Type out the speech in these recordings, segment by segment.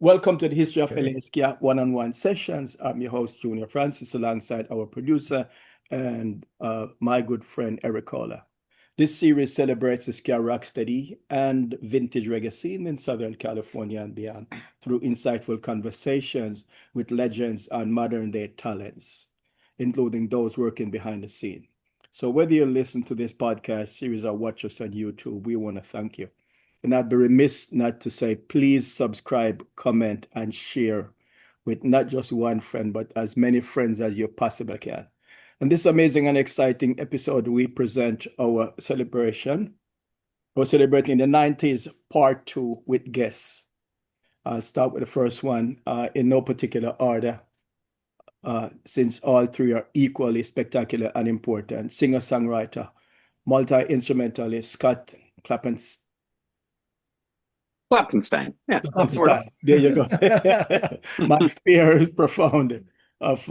Welcome to the History of LA Ska one-on-one sessions. I'm your host, Junor Francis, alongside our producer and my good friend, Eric Kohler. This series celebrates the ska rocksteady and vintage reggae scene in Southern California and beyond through insightful conversations with legends and modern-day talents, including those working behind the scene. So whether you listen to this podcast series or watch us on YouTube, we want to thank you. And I'd be remiss not to say, please subscribe, comment, and share with not just one friend, but as many friends as you possibly can. In this amazing and exciting episode, we present our celebration. We're celebrating the 90s part 2 with guests. I'll start with the first one in no particular order, since all three are equally spectacular and important. Singer-songwriter, multi-instrumentalist Scott Klopfenstein. Klopfenstein. Yeah. Klopfenstein. There you go. My fear is profound of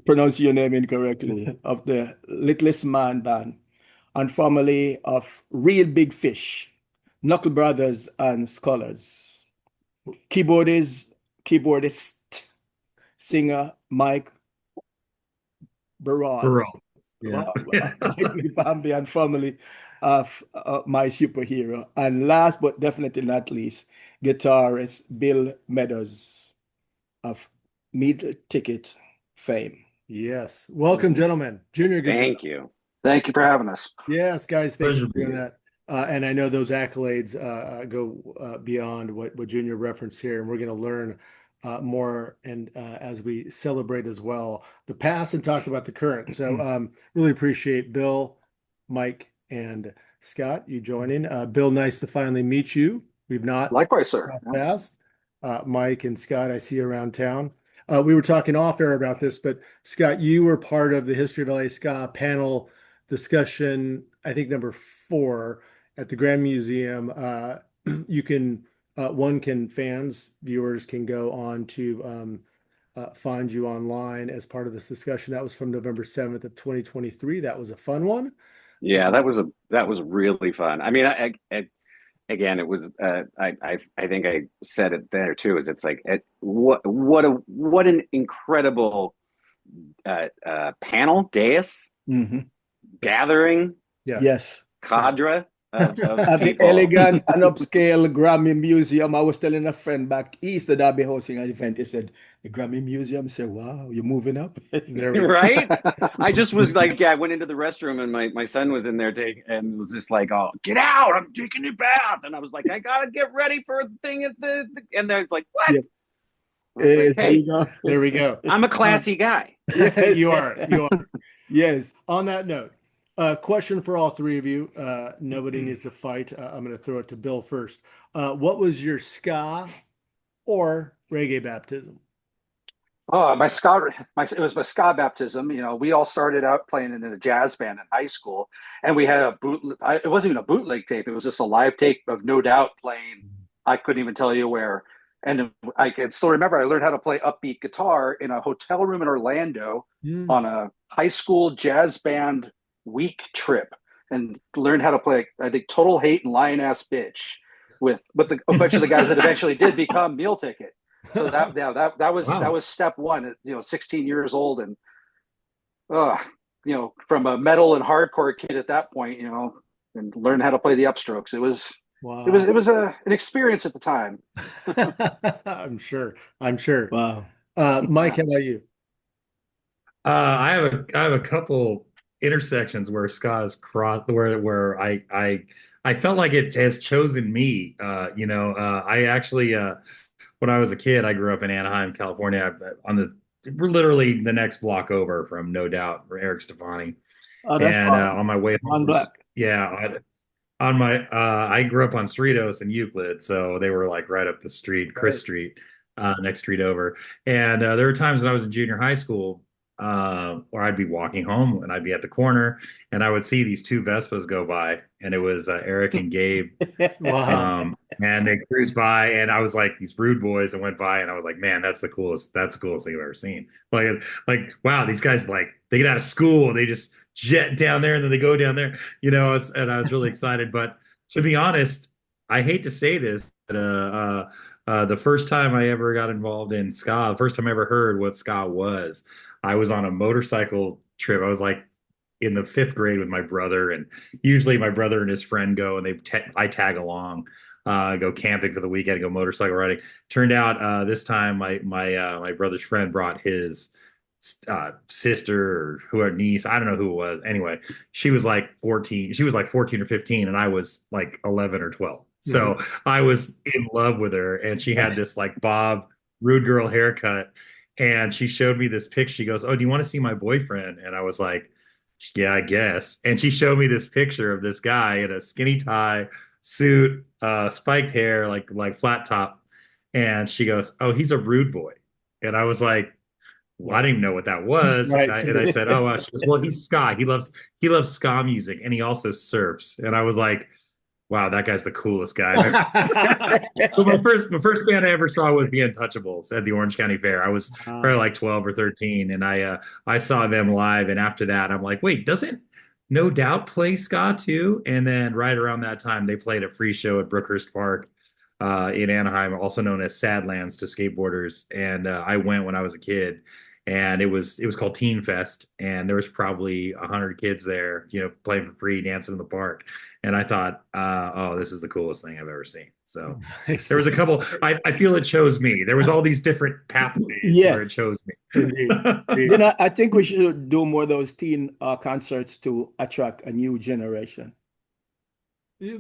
pronouncing your name incorrectly, of the Littlest Man Band, and formerly of Real Big Fish, Knuckle Brothers and Scholars. Keyboardist, singer Mike Berault. Yeah. Me Bambi, and formerly of my superhero. And last but definitely not least, guitarist Bill Meadows of Mealticket fame. Yes. Welcome, gentlemen. Junior, good Thank job. you. Thank you for having us. Yes, guys, thank you Pleasure for doing that. And I know those accolades go beyond what Junior referenced here, and we're going to learn more and as we celebrate as well the past and talk about the current. So really appreciate Bill, Mike, and Scott, you joining. Bill, nice to finally meet you. We've not Likewise, sir. past. Mike and Scott, I see you around town. We were talking off air about this, but Scott, you were part of the History of LA Ska panel discussion, I think number 4 at the Grand Museum. You can, viewers can go on to find you online as part of this discussion. That was from November 7th of 2023. That was a fun one. Yeah, that was really fun. I mean, again, it was. I think I said it there too. Is it's like what an incredible panel dais gathering. Yeah. Yes. Cadre of At the people. elegant and upscale Grammy Museum. I was telling a friend back east that I'll be hosting an event. He said, the Grammy Museum. I said, wow, you're moving up. There we go. Right? I just was like, I went into the restroom and my son was in there and was just like, oh, get out, I'm taking a bath. And I was like, I gotta get ready for a thing at and they're like, what? Yeah. I was like, hey, There we go. I'm a classy guy. You are. Yes. On that note, question for all three of you. Nobody needs to fight. I'm going to throw it to Bill first. What was your ska or reggae baptism? Oh, it was my ska baptism. You know, we all started out playing in a jazz band in high school, and we had it wasn't even a bootleg tape. It was just a live tape of No Doubt playing. I couldn't even tell you where. And I can still remember I learned how to play upbeat guitar in a hotel room in Orlando on a high school jazz band week trip, and learned how to play, I think, Total Hate and Lion Ass Bitch with a bunch of the guys that eventually did become Mealticket. So that was step one. 16 years old, and from a metal and hardcore kid at that point, and learn how to play the upstrokes. It was an experience at the time. I'm sure. Wow. Mike, how about you? I have a couple intersections where ska is crossed, where I felt like it has chosen me. I actually when I was a kid, I grew up in Anaheim, California, we're literally the next block over from No Doubt for Eric Stefani. Oh, that's and on my way home, Black. I grew up on Cerritos and Euclid, so they were like right up the street, Chris Street, next street over. And there were times when I was in junior high school where I'd be walking home and I'd be at the corner and I would see these two Vespas go by, and it was Eric and Gabe. Wow. And they cruised by, and I was like, these rude boys that went by, and I was like, man, that's the coolest thing I've ever seen. Like, wow, these guys, like, they get out of school and they just jet down there and then they go down there, and I was really excited. But to be honest, I hate to say this, but the first time I ever got involved in ska, the first time I ever heard what ska was, I was on a motorcycle trip. I was like in the fifth grade with my brother, and usually my brother and his friend go, and I tag along, go camping for the weekend, go motorcycle riding. Turned out this time my brother's friend brought his sister or who niece, I don't know who it was. Anyway, she was like 14. She was like 14 or 15, and I was like 11 or 12. So I was in love with her, and she had this like bob rude girl haircut. And she showed me this picture. She goes, "Oh, do you want to see my boyfriend?" And I was like, "Yeah, I guess." And she showed me this picture of this guy in a skinny tie, suit, spiked hair, like flat top. And she goes, "Oh, he's a rude boy." And I was like, well, I didn't even know what that was. Right. And I said, "Oh, she goes, well, he's ska. He loves ska music, and he also surfs." And I was like, "Wow, that guy's the coolest guy." But my first band I ever saw was the Untouchables at the Orange County Fair. I was probably like 12 or 13, and I saw them live. And after that, I'm like, wait, doesn't No Doubt play ska too? And then right around that time, they played a free show at Brookhurst Park in Anaheim, also known as Sadlands to skateboarders. And I went when I was a kid, and it was called Teen Fest, and there was probably 100 kids there, playing for free, dancing in the park. And I thought, oh, this is the coolest thing I've ever seen. So there was a couple. I feel it chose me. There was all these different pathways where it chose me. Indeed. I think we should do more of those teen concerts to attract a new generation.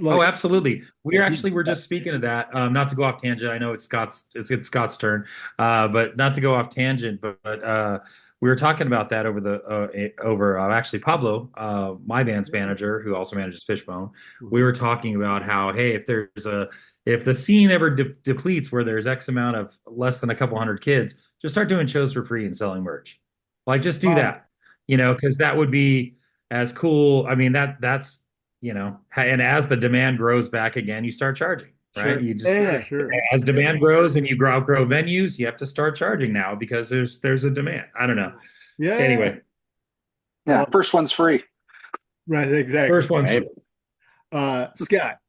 Oh, absolutely. We're just speaking of that. Not to go off tangent. I know it's Scott's turn, but not to go off tangent. But we were talking about that over actually Pablo, my band's manager, who also manages Fishbone. We were talking about how, hey, if the scene ever depletes where there's X amount of less than a couple hundred kids, just start doing shows for free and selling merch. Like, just do that, because that would be as cool. I mean, that's. And as the demand grows back again, you start charging, right? Sure. Sure. As demand grows and you outgrow venues, you have to start charging now because there's a demand. I don't know. Yeah. Anyway. Yeah. First one's free. Right. Exactly. First one's free. Scott.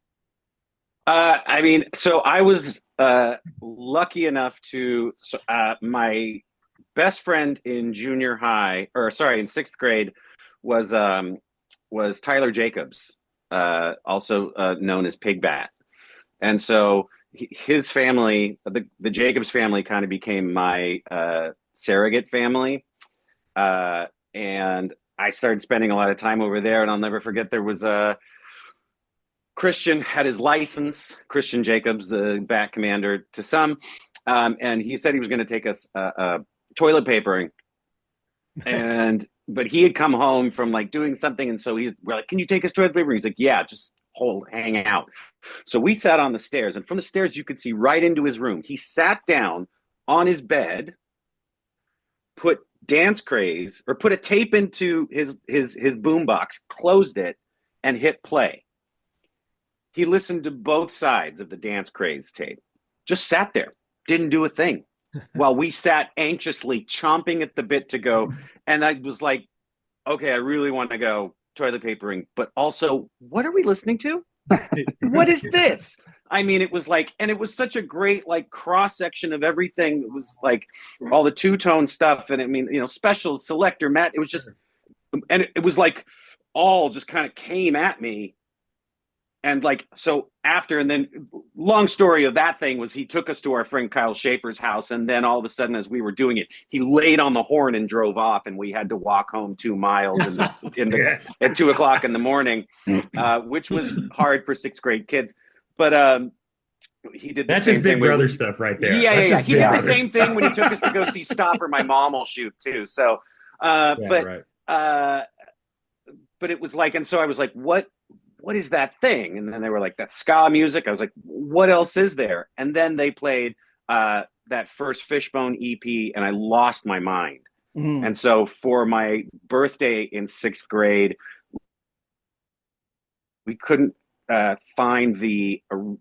I mean, so I was lucky enough my best friend in in sixth grade was Tyler Jacobs, also known as Pigbat. And so his family, the Jacobs family, kind of became my surrogate family. And I started spending a lot of time over there. And I'll never forget, there was Christian had his license, Christian Jacobs, the bat commander to some. And he said he was going to take us toilet papering. But he had come home from like doing something, and so we're like, "Can you take us toilet paper?" He's like, "Yeah, just hang out." So we sat on the stairs, and from the stairs you could see right into his room. He sat down on his bed, put a tape into his boombox, closed it, and hit play. He listened to both sides of the Dance Craze tape. Just sat there, didn't do a thing. While we sat anxiously chomping at the bit to go. And I was like, okay, I really want to go toilet papering, but also, what are we listening to? What is this? I mean, it was like, and it was such a great like cross section of everything. It was like all the two-tone stuff. And I mean, specials, selector, Matt, it was just, and it was like all just kind of came at me. And like, so after, and then long story of that thing was he took us to our friend Kyle Schaefer's house. And then all of a sudden, as we were doing it, he laid on the horn and drove off, and we had to walk home 2 miles at 2 o'clock in the morning, which was hard for sixth grade kids. But he did the That's same just Big thing Brother stuff right there. Yeah. He did the same thing when he took us to go see Stop or My Mom Will Shoot too. So, but it was like, and so I was like, what is that thing? And then they were like, that's ska music. I was like, what else is there? And then they played that first Fishbone EP, and I lost my mind. And so for my birthday in sixth grade, we couldn't find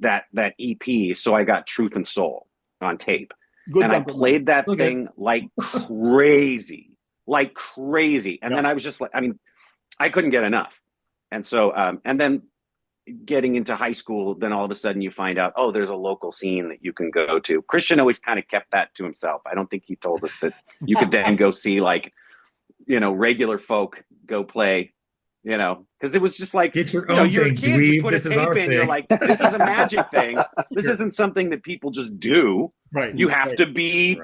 that EP, so I got Truth and Soul on tape. I played that thing like crazy. And then I was just like, I mean, I couldn't get enough. And so, and then getting into high school, then all of a sudden you find out, oh, there's a local scene that you can go to. Christian always kind of kept that to himself. I don't think he told us that you could then go see like, regular folk go play, because it was just like, Get your own you're a thing, kid, you put a this is our tape in, you're thing. like, this is a magic thing. This isn't something that people just do. Right. You have to be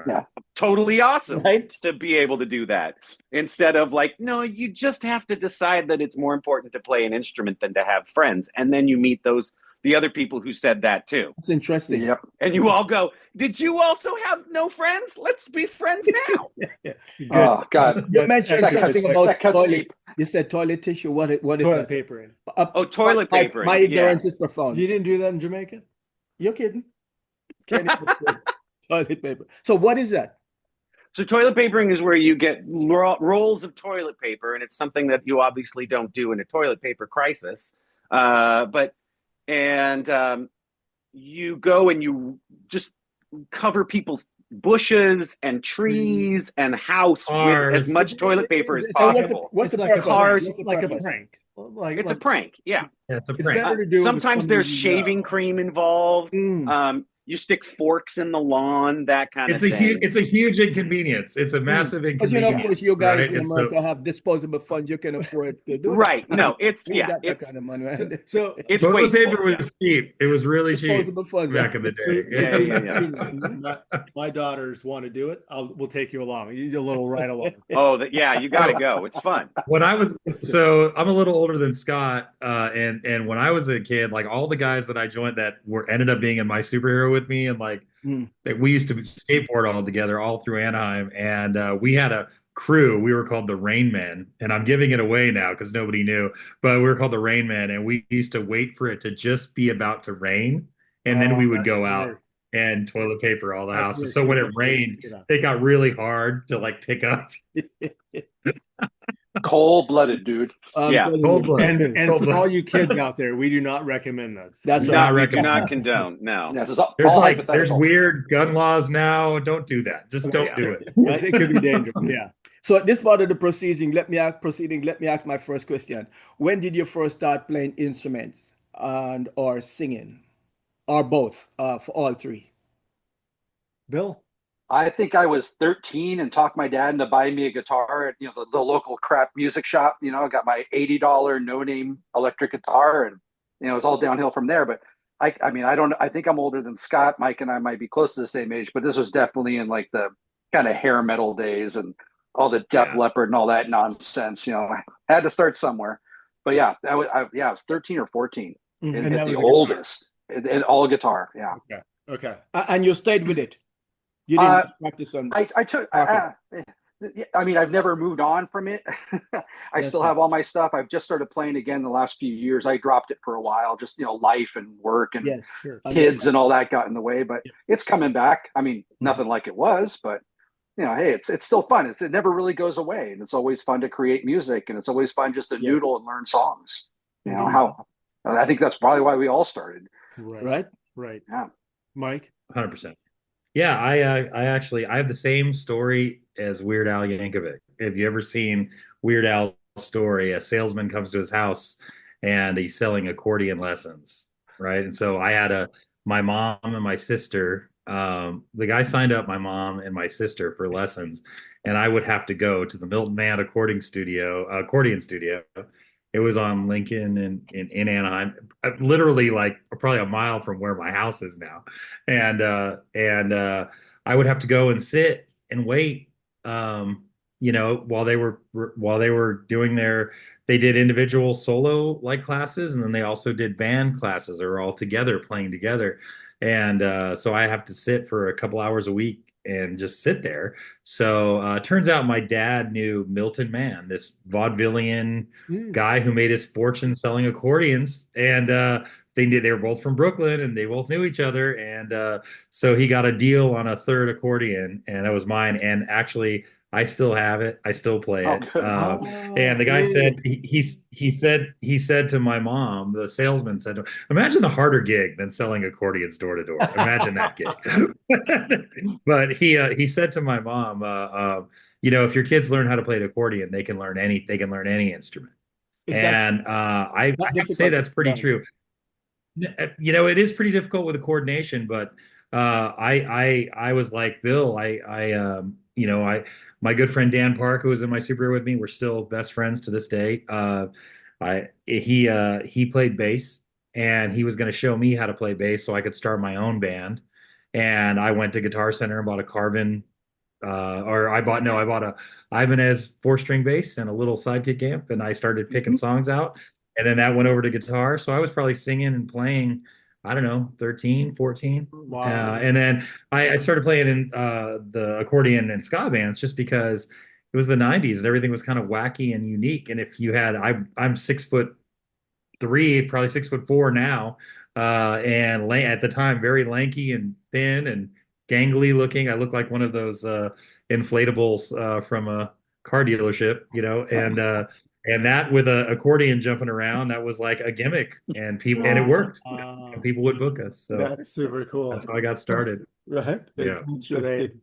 totally awesome to be able to do that. Instead of like, no, you just have to decide that it's more important to play an instrument than to have friends. And then you meet the other people who said that too. That's interesting. Yep. And you all go, did you also have no friends? Let's be friends now. Oh God. You mentioned something about that cuts toilet. deep. You said toilet tissue. What is Toilet that? papering. Toilet paper. My ignorance is profound. You didn't do that in Jamaica? You're kidding. Toilet paper. So what is that? So toilet papering is where you get rolls of toilet paper, and it's something that you obviously don't do in a toilet paper crisis. You go and you just cover people's bushes and trees and house with as much toilet paper as possible. What's the like cars? like a prank. It's a prank. Yeah. It's a prank. Sometimes there's shaving cream involved. You stick forks in the lawn, that kind of thing. It's a huge inconvenience. It's a massive inconvenience. Of course, you guys in America have disposable funds. You can afford to do right. No, it's that kind of money. Right? So it's toilet paper was cheap. It was really cheap funds, back in the day. My daughters want to do it. We'll take you along. You do a little ride along. You got to go. It's fun. When I'm a little older than Scott, and when I was a kid, like all the guys that I joined that ended up being in My Superhero with me, and like we used to skateboard all together all through Anaheim, and we had a crew. We were called the Rain Men, and I'm giving it away now because nobody knew, but we were called the Rain Men, and we used to wait for it to just be about to rain, and then we would go out and toilet paper all the houses. So when it rained, it got really hard to like pick up. Cold-blooded, dude. Cold-blooded. And for all you kids out there, we do not recommend this. That's do not condone. No. There's weird gun laws now. Don't do that. Just don't do it. It could be dangerous. Yeah. So at this part of the proceeding, let me ask my first question. When did you first start playing instruments or singing, or both? For all three. Bill? I think I was 13 and talked my dad into buying me a guitar at the local crap music shop. I got my $80 no-name electric guitar, and it was all downhill from there. But I think I'm older than Scott. Mike and I might be close to the same age, but this was definitely in like the kind of hair metal days and all the Def Leppard and all that nonsense. I had to start somewhere. But I was 13 or 14 and at the oldest, and all guitar. Yeah. Okay. And you stayed with it. You didn't practice on. I took. I've never moved on from it. I still have all my stuff. I've just started playing again the last few years. I dropped it for a while, just life and work and kids and all that got in the way. But it's coming back. Nothing like it was, but hey, it's still fun. It never really goes away, and it's always fun to create music, and it's always fun just to noodle and learn songs. I think that's probably why we all started. Right. Yeah, Mike. 100%. Yeah, I have the same story as Weird Al Yankovic. Have you ever seen Weird Al's story? A salesman comes to his house and he's selling accordion lessons, right? And so I had my mom and my sister. The guy signed up my mom and my sister for lessons, and I would have to go to the Littlest Man accordion studio. It was on Lincoln in Anaheim, literally like probably a mile from where my house is now. And I would have to go and sit and wait, while they were doing they did individual solo like classes. And then they also did band classes or all together playing together. And so I have to sit for a couple hours a week and just sit there. So turns out my dad knew Milton Mann, this vaudevillian guy who made his fortune selling accordions. And they were both from Brooklyn, and they both knew each other. And so he got a deal on a third accordion, and that was mine. And actually, I still have it. I still play it. And the guy said he said to my mom, the salesman said, "Imagine the harder gig than selling accordions door to door. Imagine that gig." But he said to my mom, if your kids learn how to play the accordion, they can learn any instrument. I have to say that's pretty true. It is pretty difficult with the coordination, but I was like Bill. My good friend Dan Park, who was in my superhero with me, we're still best friends to this day. He played bass, and he was going to show me how to play bass so I could start my own band. And I went to Guitar Center and bought a Carvin, I bought a Ibanez 4-string bass and a little sidekick amp, and I started picking songs out. And then that went over to guitar. So I was probably singing and playing, I don't know, 13, 14. Wow. And then I started playing in the accordion and ska bands just because it was the 90s and everything was kind of wacky and unique. And if you had, I'm 6'3", probably 6'4" now, and at the time, very lanky and thin and gangly looking. I look like one of those inflatables from a car dealership, and that with an accordion jumping around, that was like a gimmick, and it worked. And people would book us. So that's super cool. That's how I got started. Right. Yeah.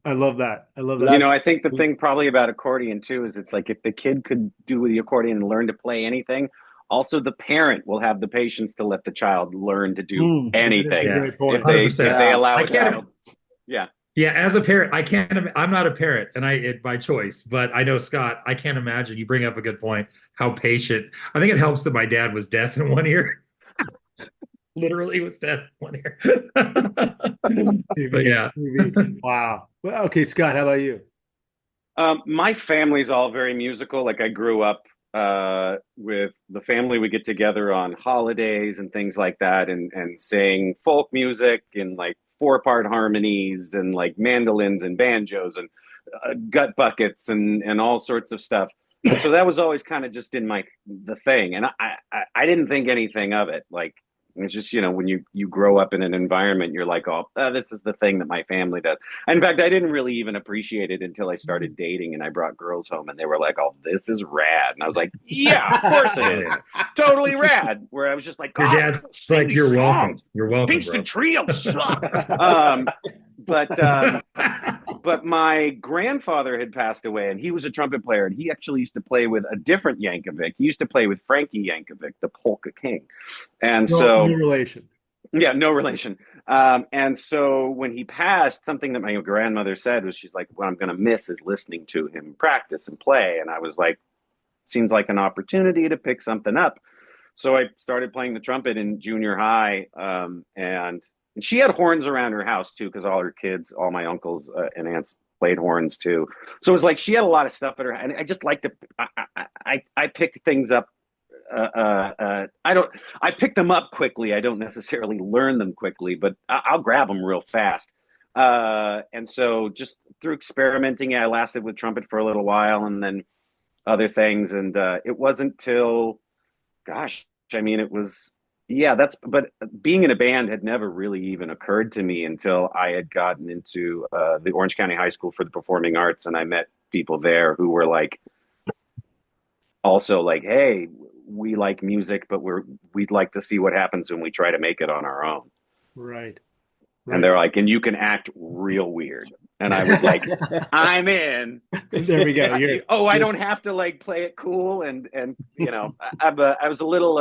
I love that. I think the thing probably about accordion too is it's like if the kid could do the accordion and learn to play anything, also the parent will have the patience to let the child learn to do anything. Great point. If they allow a child. Yeah. Yeah, as a parent, I'm not a parent, and by choice, but I know Scott, I can't imagine, you bring up a good point, how patient. I think it helps that my dad was deaf in one ear. Literally was deaf in one ear. But yeah. Wow. Well, okay, Scott, how about you? My family's all very musical. Like I grew up with the family. We get together on holidays and things like that and sing folk music and like 4-part harmonies and like mandolins and banjos and gut buckets and all sorts of stuff. And so that was always kind of just in the thing. And I didn't think anything of it. Like, it's just, when you grow up in an environment, you're like, oh, this is the thing that my family does. In fact, I didn't really even appreciate it until I started dating and I brought girls home and they were like, oh, this is rad. And I was like, yeah, of course it is. Totally rad. Where I was just like, your dad's like, you're welcome. You're welcome. Kingston Trio suck. But my grandfather had passed away and he was a trumpet player and he actually used to play with a different Yankovic. He used to play with Frankie Yankovic, the polka king. And no relation. Yeah, no relation. And so when he passed, something that my grandmother said was, she's like, what I'm going to miss is listening to him practice and play. And I was like, seems like an opportunity to pick something up. So I started playing the trumpet in junior high. And she had horns around her house too, because all her kids, all my uncles and aunts played horns too. So it was like she had a lot of stuff at her. And I just like to, I pick things up. I pick them up quickly. I don't necessarily learn them quickly, but I'll grab them real fast. And so just through experimenting, I lasted with trumpet for a little while and then other things. And it wasn't till, but being in a band had never really even occurred to me until I had gotten into the Orange County High School for the Performing Arts. And I met people there who were like, also like, hey, we like music, but we'd like to see what happens when we try to make it on our own. Right. And they're like, and you can act real weird. And I was like, I'm in. There we go. I don't have to like play it cool. And I was a little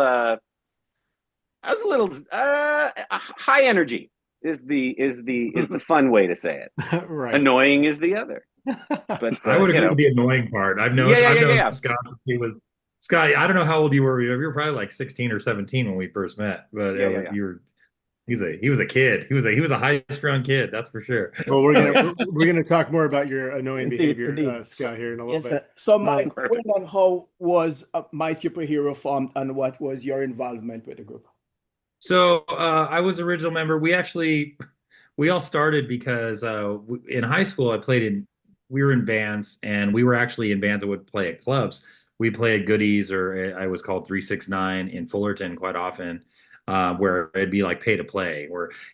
high energy is the fun way to say it. Right. Annoying is the other. But I would agree with the annoying part. I've known Scott. Scott, I don't know how old you were. You were probably like 16 or 17 when we first met. But he was a kid. He was a high-strung kid, that's for sure. Well, we're gonna talk more about your annoying behavior, Scott, here in a little bit. So, Mike, how was My Superhero formed, and what was your involvement with the group? So I was original member. We all started because in high school we were in bands, and we were actually in bands that would play at clubs. We played Goodies, or I was called 369 in Fullerton quite often, where it'd be like pay to play.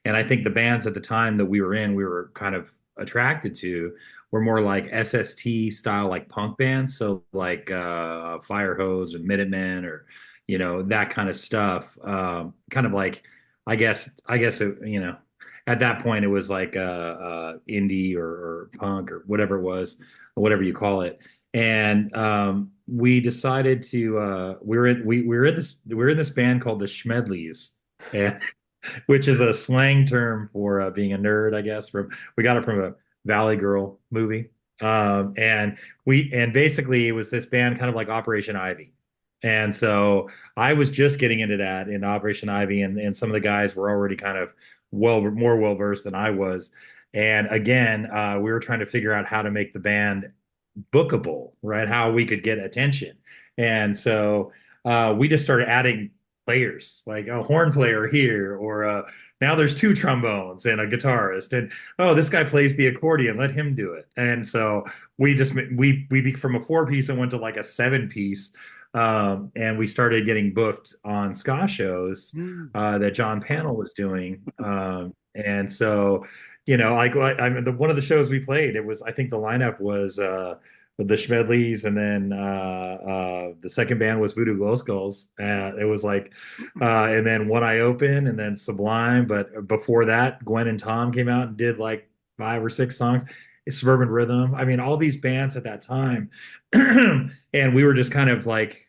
And I think the bands at the time that we were in, we were kind of attracted to, were more like SST style, like punk bands. So like Fire Hose and Minutemen, or that kind of stuff. Kind of like, I guess it, at that point it was like indie or punk or whatever it was, or whatever you call it. And we decided to we were in this band called the Schmedleys, and which is a slang term for being a nerd, I guess. We got it from a Valley Girl movie. And basically it was this band kind of like Operation Ivy. And so I was just getting into that in Operation Ivy, and some of the guys were already kind of more well versed than I was. And again, we were trying to figure out how to make the band bookable, right? How we could get attention. And so we just started adding players, like a horn player here, or now there's two trombones and a guitarist, and oh, this guy plays the accordion, let him do it. And so we from a 4-piece and went to like a 7-piece. And we started getting booked on ska shows that John Panel was doing. And so, like one of the shows we played, I think the lineup was the Schmedleys, and then the second band was Voodoo Glow Skulls. It was like, and then One Eye Open, and then Sublime. But before that, Gwen and Tom came out and did like 5 or 6 songs. Suburban Rhythm. I mean, all these bands at that time. And we were just kind of like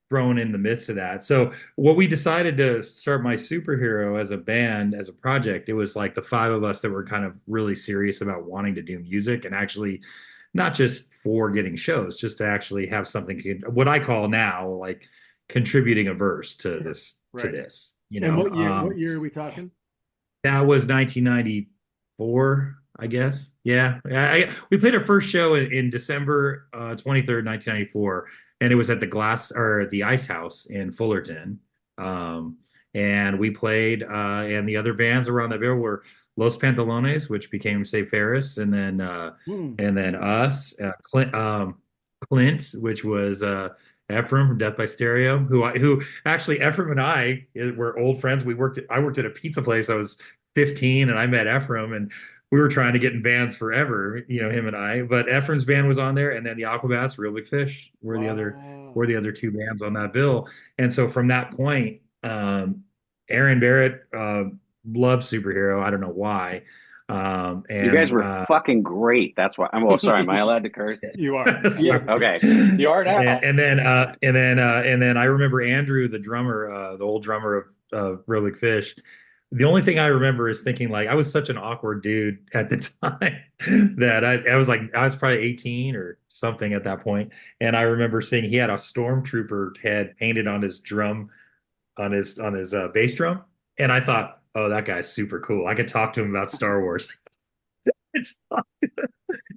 thrown in the midst of that. So what we decided to start My Superhero as a band, as a project, it was like the 5 of us that were kind of really serious about wanting to do music, and actually not just for getting shows, just to actually have something, what I call now like contributing a verse to this, right. to this, And what year are we talking? That was 1994. I guess. Yeah. We played our first show in December 23rd, 1994, and it was at the Ice House in Fullerton. And we played, and the other bands around that bill were Los Pantalones, which became Save Ferris, and then us, Clint, which was Ephraim from Death by Stereo, who actually Ephraim and I were old friends. I worked at a pizza place. I was 15, and I met Ephraim, and we were trying to get in bands forever, him and I. But Ephraim's band was on there, and then the Aquabats, Real Big Fish, were the other 2 bands on that bill. And so from that point, Aaron Barrett loved Superhero. I don't know why. And you guys were fucking great. That's why. I'm sorry. Am I allowed to curse? You are. Yeah. Okay. You are now. And then I remember Andrew, the drummer, the old drummer of Real Big Fish. The only thing I remember is thinking, like, I was such an awkward dude at the time that I was probably 18 or something at that point. And I remember seeing he had a stormtrooper head painted on his drum, on his bass drum. And I thought, oh, that guy's super cool. I could talk to him about Star Wars. And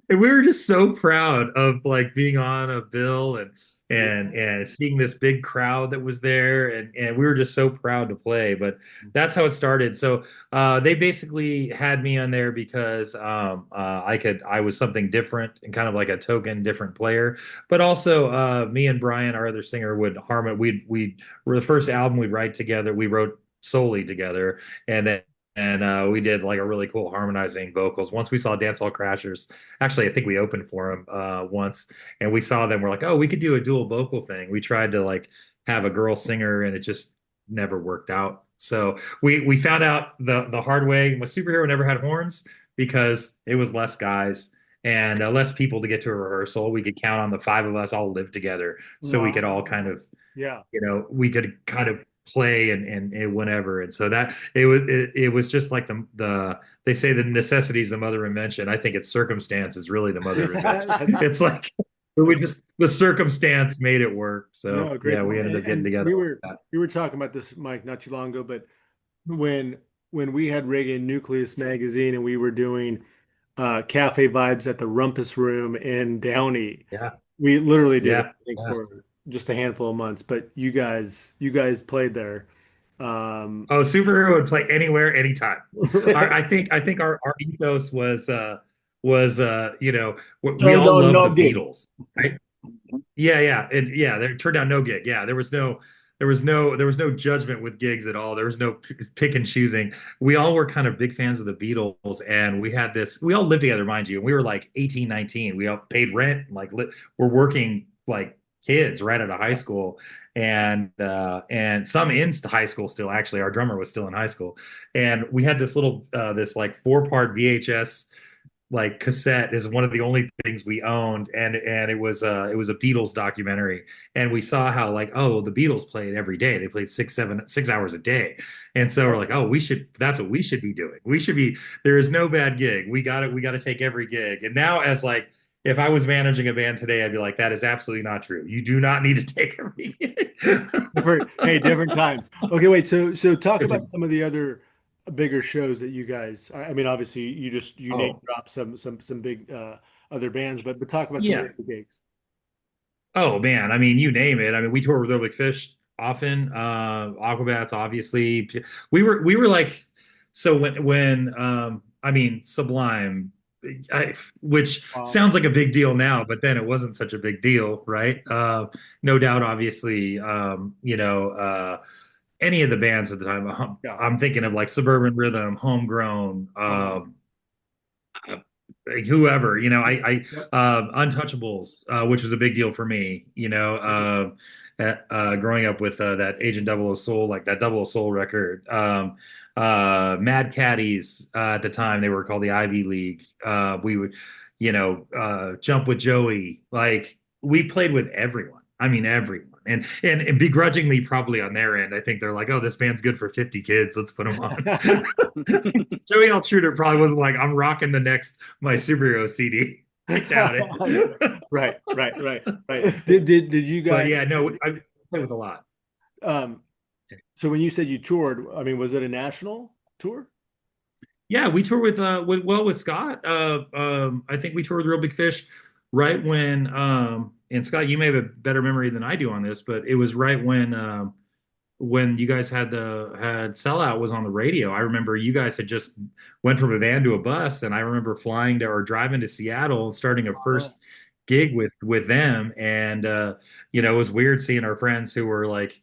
we were just so proud of like being on a bill and seeing this big crowd that was there, and we were just so proud to play. But that's how it started. So they basically had me on there because I was something different and kind of like a token different player. But also me and Brian, our other singer, would we were the first album we'd write together. We wrote solely together, and we did like a really cool harmonizing vocals. Once we saw Dancehall Crashers, actually, I think we opened for them once, and we saw them. We're like, oh, we could do a dual vocal thing. We tried to like have a girl singer, and it just never worked out. So we found out the hard way. My Superhero never had horns because it was less guys and less people to get to a rehearsal. We could count on the 5 of us all live together, so we could all kind of, we could kind of play and whenever. And so that it was just like they say the necessity is the mother of invention. I think it's circumstance is really the mother of invention. It's like the circumstance made it work. So we ended up getting together. We were talking about this, Mike, not too long ago, but when we had Reggae Nucleus magazine and we were doing cafe vibes at the Rumpus Room in Downey, we literally did I think for just a handful of months, but you guys played there. Superhero would play anywhere, anytime. I think our ethos was we all loved the Beatles, right? They turned down no gig. There was no judgment with gigs at all. There was no pick and choosing. We all were kind of big fans of the Beatles, and we all lived together, mind you, and we were like 18, 19. We all paid rent, like we're working like kids right out of high school, and some in high school still. Actually, our drummer was still in high school, and we had this little this like 4-part VHS like cassette is one of the only things we owned, and it was a Beatles documentary, and we saw how like, oh, the Beatles played every day. They played 6 hours a day, and so we're like, oh, that's what we should be doing. There is no bad gig. We got to take every gig. And now, as like, if I was managing a band today, I'd be like, that is absolutely not true. You do not need to take every gig. Different times. Okay, wait. So talk about some of the other bigger shows that you guys. I mean, obviously, you name drop some big other bands, but talk about some of the gigs. Oh man, I mean, you name it. I mean, we toured with Little Big Fish often. Aquabats, obviously. We were like, so when I mean, Sublime, which sounds like a big deal now, but then it wasn't such a big deal, right? No Doubt, obviously. Any of the bands at the time. I'm thinking of like Suburban Rhythm, Homegrown, whoever, Untouchables, which was a big deal for me, growing up with that Agent Double O Soul, like that Double O Soul record. Mad Caddies, at the time they were called the Ivy League. We would, Jump with Joey. Like, we played with everyone. I mean, everyone. And begrudgingly, probably on their end, I think they're like, oh, this band's good for 50 kids. Let's put them on. Joey Altruder probably wasn't like, I'm rocking the next My Superhero CD. I doubt it. Right. Did you guys? But yeah, no, I played with a lot. So when you said you toured, I mean, was it a national tour? Yeah, we toured with Scott. I think we toured with Real Big Fish right when, and Scott, you may have a better memory than I do on this, but it was right when you guys had Sellout was on the radio. I remember you guys had just went from a van to a bus, and I remember flying to or driving to Seattle and starting a first gig with them. And it was weird seeing our friends who were like,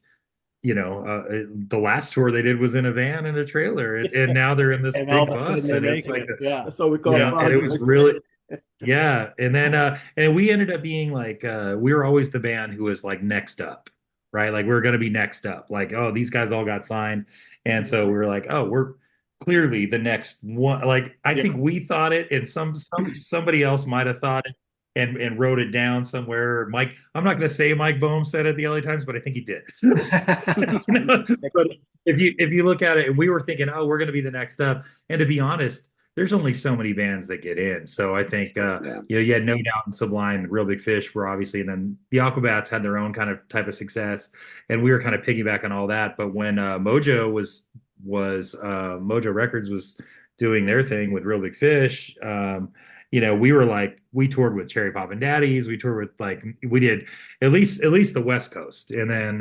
the last tour they did was in a van and a trailer, and now they're in this big bus, and it's like, that's what we call it. And it was really, yeah. And then and we ended up being like, we were always the band who was like next up, right? Like, we're going to be next up. Like, oh, these guys all got signed, and so we were like, oh, we're clearly the next one. Like, I think we thought it, and somebody else might have thought it. And wrote it down somewhere. Mike, I'm not going to say Mike Bohm said it at the LA Times, but I think he did. But if you look at it, we were thinking, oh, we're going to be the next up. And to be honest, there's only so many bands that get in. So I think, you had No Doubt and Sublime and Real Big Fish were obviously, and then the Aquabats had their own kind of type of success, and we were kind of piggybacking all that. But when Mojo Mojo Records was doing their thing with Real Big Fish, we were like, we toured with Cherry Poppin' Daddies. We toured with we did at least the West Coast. And then,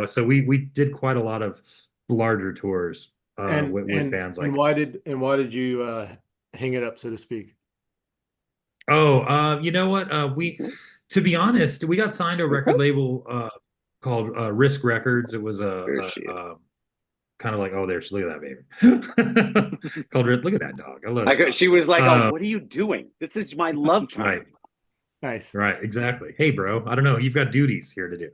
so we did quite a lot of larger tours with bands like. And why did you hang it up, so to speak? Oh, you know what? To be honest, we got signed to a record label called Risk Records. It was kind of like, oh, look at that baby. Called her, look at that dog. I love it. She was like, oh, what are you doing? This is my love time. Right. Nice. Right, exactly. Hey, bro, I don't know. You've got duties here to do.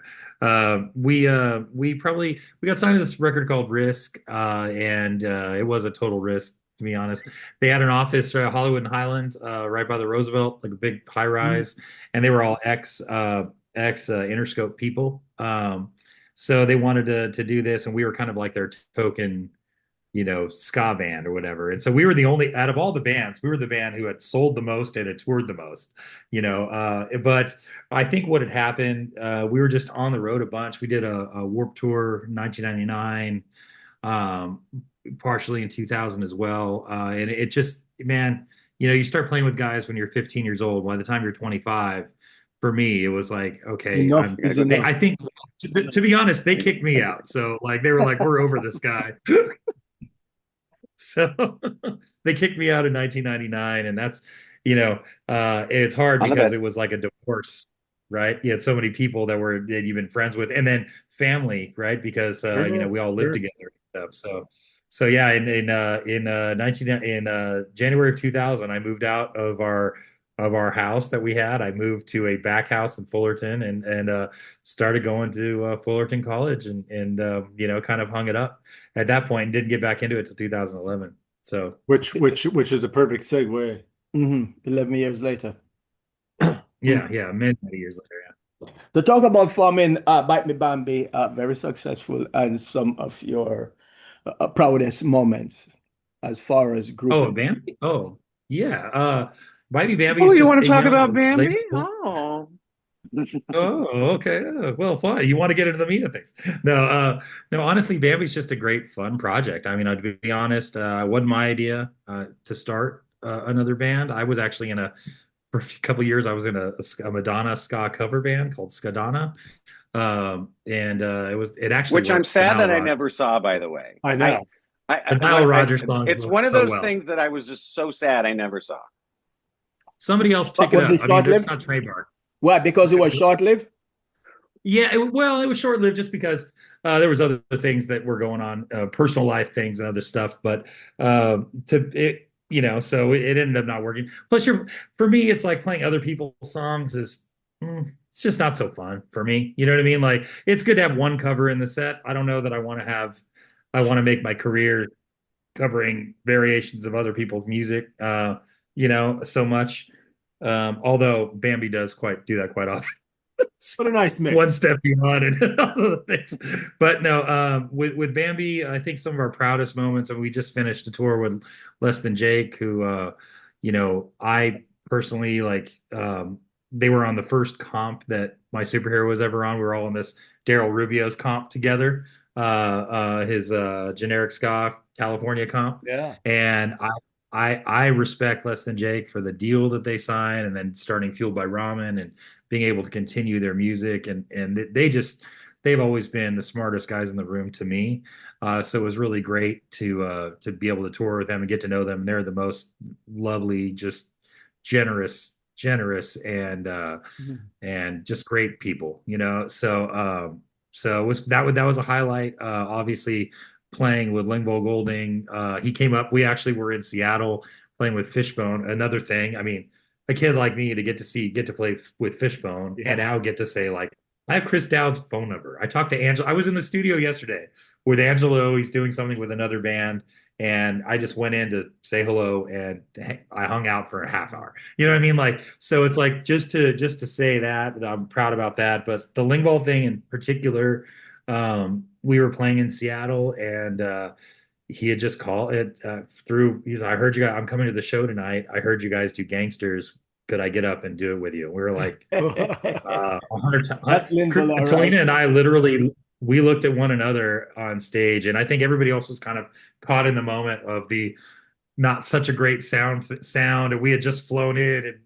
We got signed to this record called Risk, and it was a total risk, to be honest. They had an office at Hollywood and Highland, right by the Roosevelt, like a big high rise, and they were all ex Interscope people. So they wanted to do this, and we were kind of like their token, ska band or whatever. And so we were the only, out of all the bands, we were the band who had sold the most and had toured the most, but I think what had happened, we were just on the road a bunch. We did a Warped Tour in 1999, partially in 2000 as well. And it just, man, you start playing with guys when you're 15 years old. By the time you're 25, for me, it was like, okay, I think, to be honest, they kicked me out. So like, they were like, we're over this guy. So they kicked me out in 1999. And that's, it's hard because it was like a divorce, right? You had so many people that you've been friends with, and then family, right? Because, we all lived together and stuff. So yeah, in January of 2000, I moved out of our house that we had. I moved to a back house in Fullerton and started going to Fullerton College and kind of hung it up at that point and didn't get back into it till 2011. So which is a perfect segue Mm-hmm. 11 years later. Yeah, yeah, many, many years later. Yeah. To talk about forming Me Bambi, very successful, and some of your proudest moments as far as Oh, grouping. Bambi. Oh, yeah. Me Bambi Oh, is you just want to talk about a Bambi? label. Oh. Oh, okay. Well, fine. You want to get into the meat of things. No, no, honestly, Bambi's just a great fun project. I mean, to be honest, it wasn't my idea to start another band. I was actually for a couple of years, I was in a Madonna ska cover band called Skadana. And it actually Which I'm worked. The sad Nile that I Rodgers, never saw, by the way. I know. the Nile Rodgers songs It's work one of so those well. things that I was just so sad I never saw. Somebody else But pick it was up. it I mean, it's short-lived? not trademark. Why? Because it was short-lived? Yeah, well, it was short-lived just because there was other things that were going on, personal life things and other stuff. But so it ended up not working. Plus, for me, it's like playing other people's songs it's just not so fun for me. You know what I mean? Like, it's good to have one cover in the set. I don't know that I want to make my career covering variations of other people's music, so much. Although Bambi does do that quite often. What a nice mix. One step beyond and all the things. But no, with Bambi, I think some of our proudest moments, and we just finished a tour with Less Than Jake, who I personally like. They were on the first comp that my superhero was ever on. We were all on this Daryl Rubio's comp together, his generic ska California comp. Yeah. And I respect Less Than Jake for the deal that they signed, and then starting Fueled by Ramen and being able to continue their music, and they've always been the smartest guys in the room to me. So it was really great to be able to tour with them and get to know them. They're the most lovely, just generous and just great people, so that was a highlight. Obviously playing with Lingvo Golding, he came up. We actually were in Seattle playing with Fishbone. Another thing, I mean, a kid like me to get to play with Fishbone, and now get to say, like, I have Chris Dowd's phone number. I talked to Angelo. I was in the studio yesterday with Angelo. He's doing something with another band, and I just went in to say hello, and I hung out for a half hour. You know what I mean? Like, so it's like just to say that I'm proud about that. But the Lingval thing in particular, we were playing in Seattle, and he had just called it I heard you guys, I'm coming to the show tonight. I heard you guys do Gangsters. Could I get up and do it with you? We were like, 100 times. That's Lingval, all right. Talina and I literally, we looked at one another on stage, and I think everybody else was kind of caught in the moment of the not such a great sound, and we had just flown in, and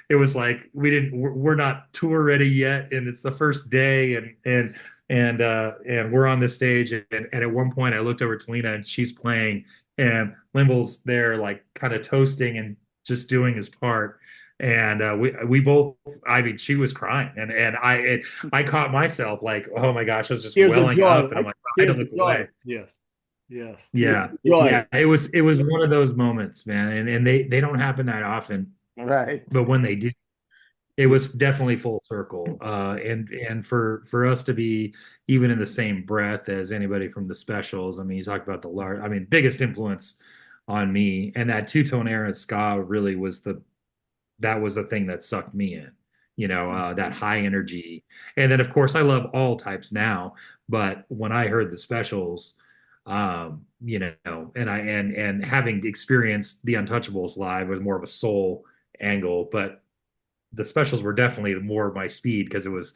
it was like we're not tour ready yet, and it's the first day, and we're on this stage, and at one point I looked over at Talina, and she's playing, and Limble's there, like, kind of toasting and just doing his part. And we both, I mean, she was crying, and I caught myself like, oh my gosh, I was just welling up, and I'm like, I had to look away. Yes. Yeah. It was one of those moments, man, and they don't happen that often, Right. but when they do, it was definitely full circle. And for us to be even in the same breath as anybody from the Specials, I mean, you talk about biggest influence on me, and that two-tone era ska really was the thing that sucked me in, that high energy. And then, of course, I love all types now, but when I heard the Specials, and having experienced the Untouchables live with more of a soul angle, but the Specials were definitely more of my speed, because it was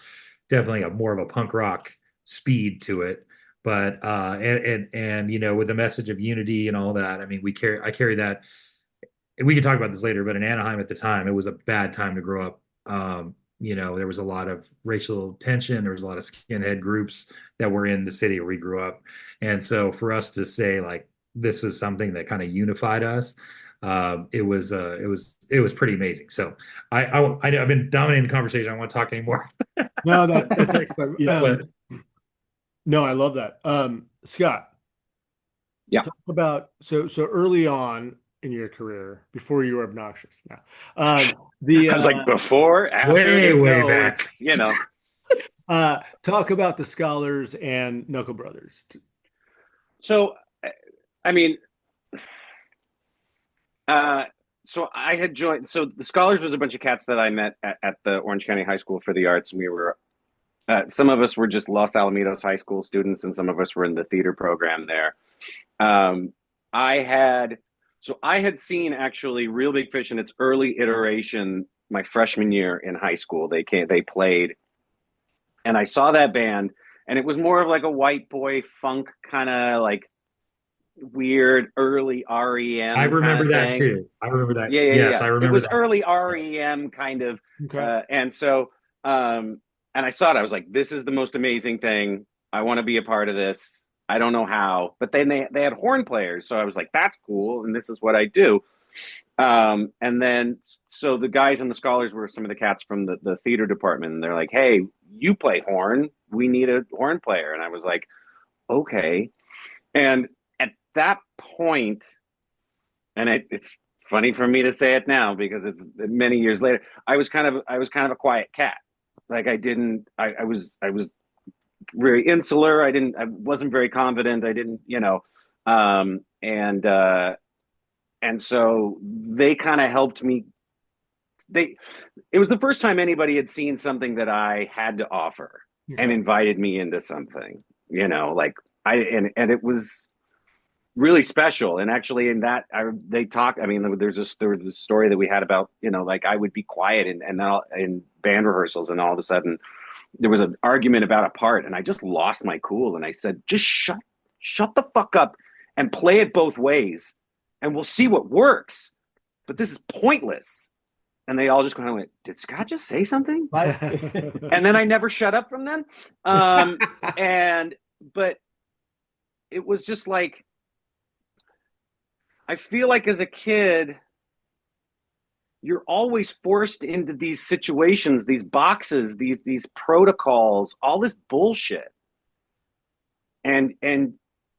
definitely more of a punk rock speed to it. But with the message of unity and all that, I mean, I carry that. We can talk about this later, but in Anaheim at the time, it was a bad time to grow up. There was a lot of racial tension. There was a lot of skinhead groups that were in the city where we grew up. And so for us to say, like, this is something that kind of unified us, it was pretty amazing. So I've been dominating the conversation. I don't want to talk anymore. No, that's excellent. No, I love that. Scott. Yeah. Talk about, so early on in your career, before you were obnoxious. Now, I was like, before, after, way back. Talk about the Scholars and Knuckle Brothers. So, I mean, so I had joined. So the Scholars was a bunch of cats that I met at the Orange County High School for the Arts. And we were, some of us were just Los Alamitos High School students, and some of us were in the theater program there. I had seen actually Real Big Fish in its early iteration my freshman year in high school. They played, and I saw that band, and it was more of like a white boy funk kind of like weird early REM. I remember that thing. too. I remember that. Yeah. Yes, I remember. It was that. early REM kind of, Okay. and so, and I saw it. I was like, "This is the most amazing thing. I want to be a part of this. I don't know how." But then they had horn players, so I was like, "That's cool," and this is what I do. And then, so the guys and the Scholars were some of the cats from the theater department, and they're like, "Hey, you play horn. We need a horn player." And I was like, "Okay." And at that point, and it's funny for me to say it now because it's many years later, I was kind of a quiet cat. Like I was very insular. I wasn't very confident. I didn't, and so they kind of helped me. It was the first time anybody had seen something that I had to offer and invited me into something, and it was really special. And actually in that, there was this story that we had about, like I would be quiet and in band rehearsals, and all of a sudden there was an argument about a part, and I just lost my cool. And I said, just shut the fuck up and play it both ways, and we'll see what works. But this is pointless. And they all just kind of went, "Did Scott just say something?" And then I never shut up from then. But it was just like, I feel like as a kid, you're always forced into these situations, these boxes, these protocols, all this bullshit. And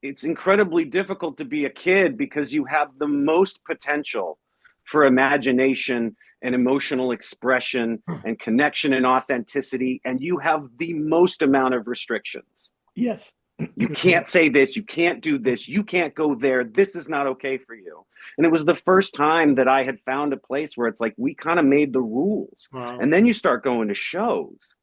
it's incredibly difficult to be a kid because you have the most potential for imagination and emotional expression and connection and authenticity, and you have the most amount of restrictions. Yes. You can't say this, you can't do this, you can't go there, this is not okay for you. And it was the first time that I had found a place where it's like we kind of made the rules. Wow. And then you start going to shows,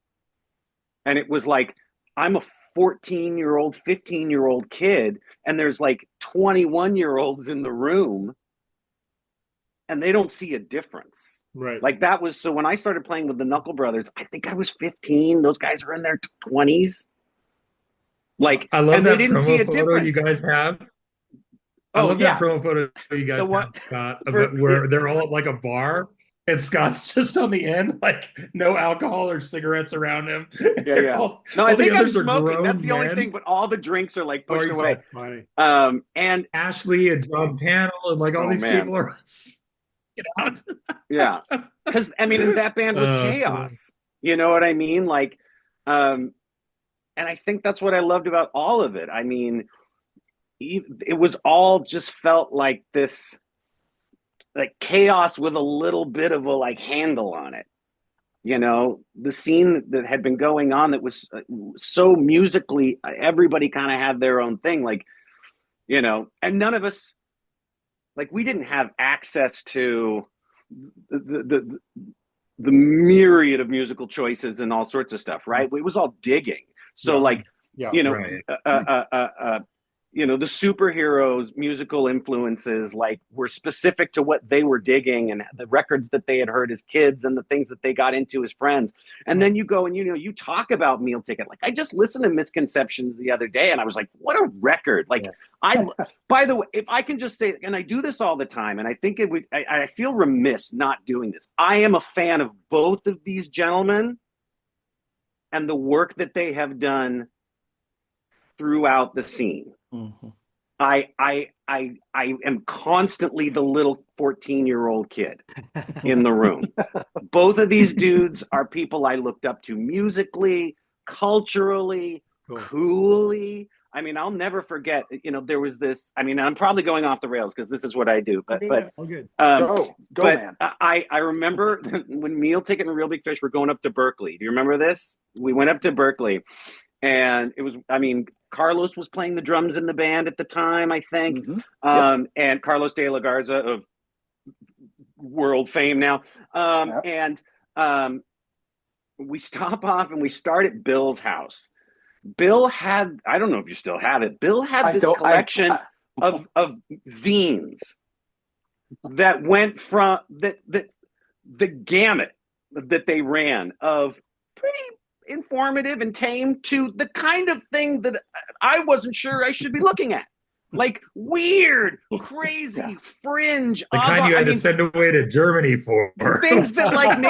and it was like, I'm a 14-year-old, 15-year-old kid, and there's like 21-year-olds in the room, and they don't see a difference. Right. Like that was, so when I started playing with the Knuckle Brothers, I think I was 15. Those guys were in their 20s. Like, I love and that they didn't promo see a photo difference. you guys have. I Oh, love yeah. that promo photo you guys The one- have, Scott, for- where they're all at like a bar and Scott's just on the end, like no alcohol or cigarettes around him. Yeah. All No, I the think I'm others are smoking. That's grown the only men. thing, but all the drinks are like pushed you're away. Funny. And Ashley and John Panel and like all Oh, these man. people are get out. yeah, because I mean, that band was chaos. You know what I mean? Like, and I think that's what I loved about all of it. I mean, it was all just felt like this, like chaos with a little bit of a like handle on it. The scene that had been going on that was so musically, everybody kind of had their own thing, like, and none of us, like, we didn't have access to the myriad of musical choices and all sorts of stuff, right? It was all digging. So, right. the superheroes' musical influences, like, were specific to what they were digging and the records that they had heard as kids and the things that they got into as friends. And then you go and, you talk about Mealticket. Like, I just listened to Misconceptions the other day and I was like, what a record. Like, by the way, if I can just say, and I do this all the time, and I think I feel remiss not doing this. I am a fan of both of these gentlemen and the work that they have done throughout the scene. Mm-hmm. I am constantly the little 14-year-old kid in the room. Both of these dudes are people I looked up to musically, culturally, coolly. I mean, I'll never forget, there was this, I mean, I'm probably going off the rails because this is what I do, but all good. Go, man. I remember when Mealticket and Real Big Fish were going up to Berkeley. Do you remember this? We went up to Berkeley, and it was, I mean, Carlos was playing the drums in the band at the time, I think. Mm-hmm. And Carlos de la Garza of world fame now. And we stop off and we start at Bill's house. Bill had, I don't know if you still have it, Bill had this collection of zines that went from the gamut that they ran of pretty informative and tame to the kind of thing that I wasn't sure I should be looking at. Like weird, crazy, fringe. The kind you had to send away to Germany for. Things that like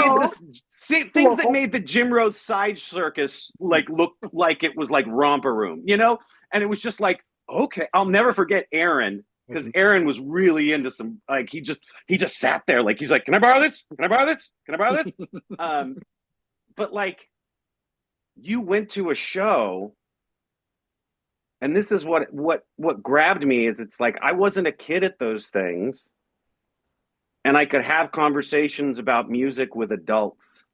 things that made the Jim Rose Side Circus like look like it was like Romper Room, you know? And it was just like, okay, I'll never forget Aaron, because Aaron was really into some, like he just sat there like he's like, can I borrow this? Can I borrow this? Can I borrow this? But like you went to a show. And this is what grabbed me is it's like I wasn't a kid at those things, and I could have conversations about music with adults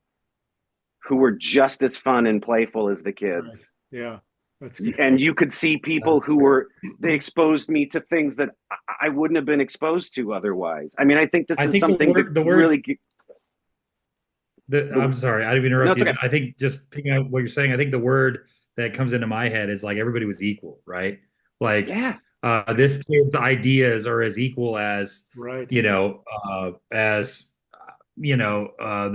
who were just as fun and playful as the kids. Right. Yeah, that's good. And you could see people who they exposed me to things that I wouldn't have been exposed to otherwise. I mean, I think this is something that really. I'm sorry, I didn't interrupt you. Okay. I think just picking up what you're saying, I think the word that comes into my head is like everybody was equal, right? Like, this kid's ideas are as equal as, the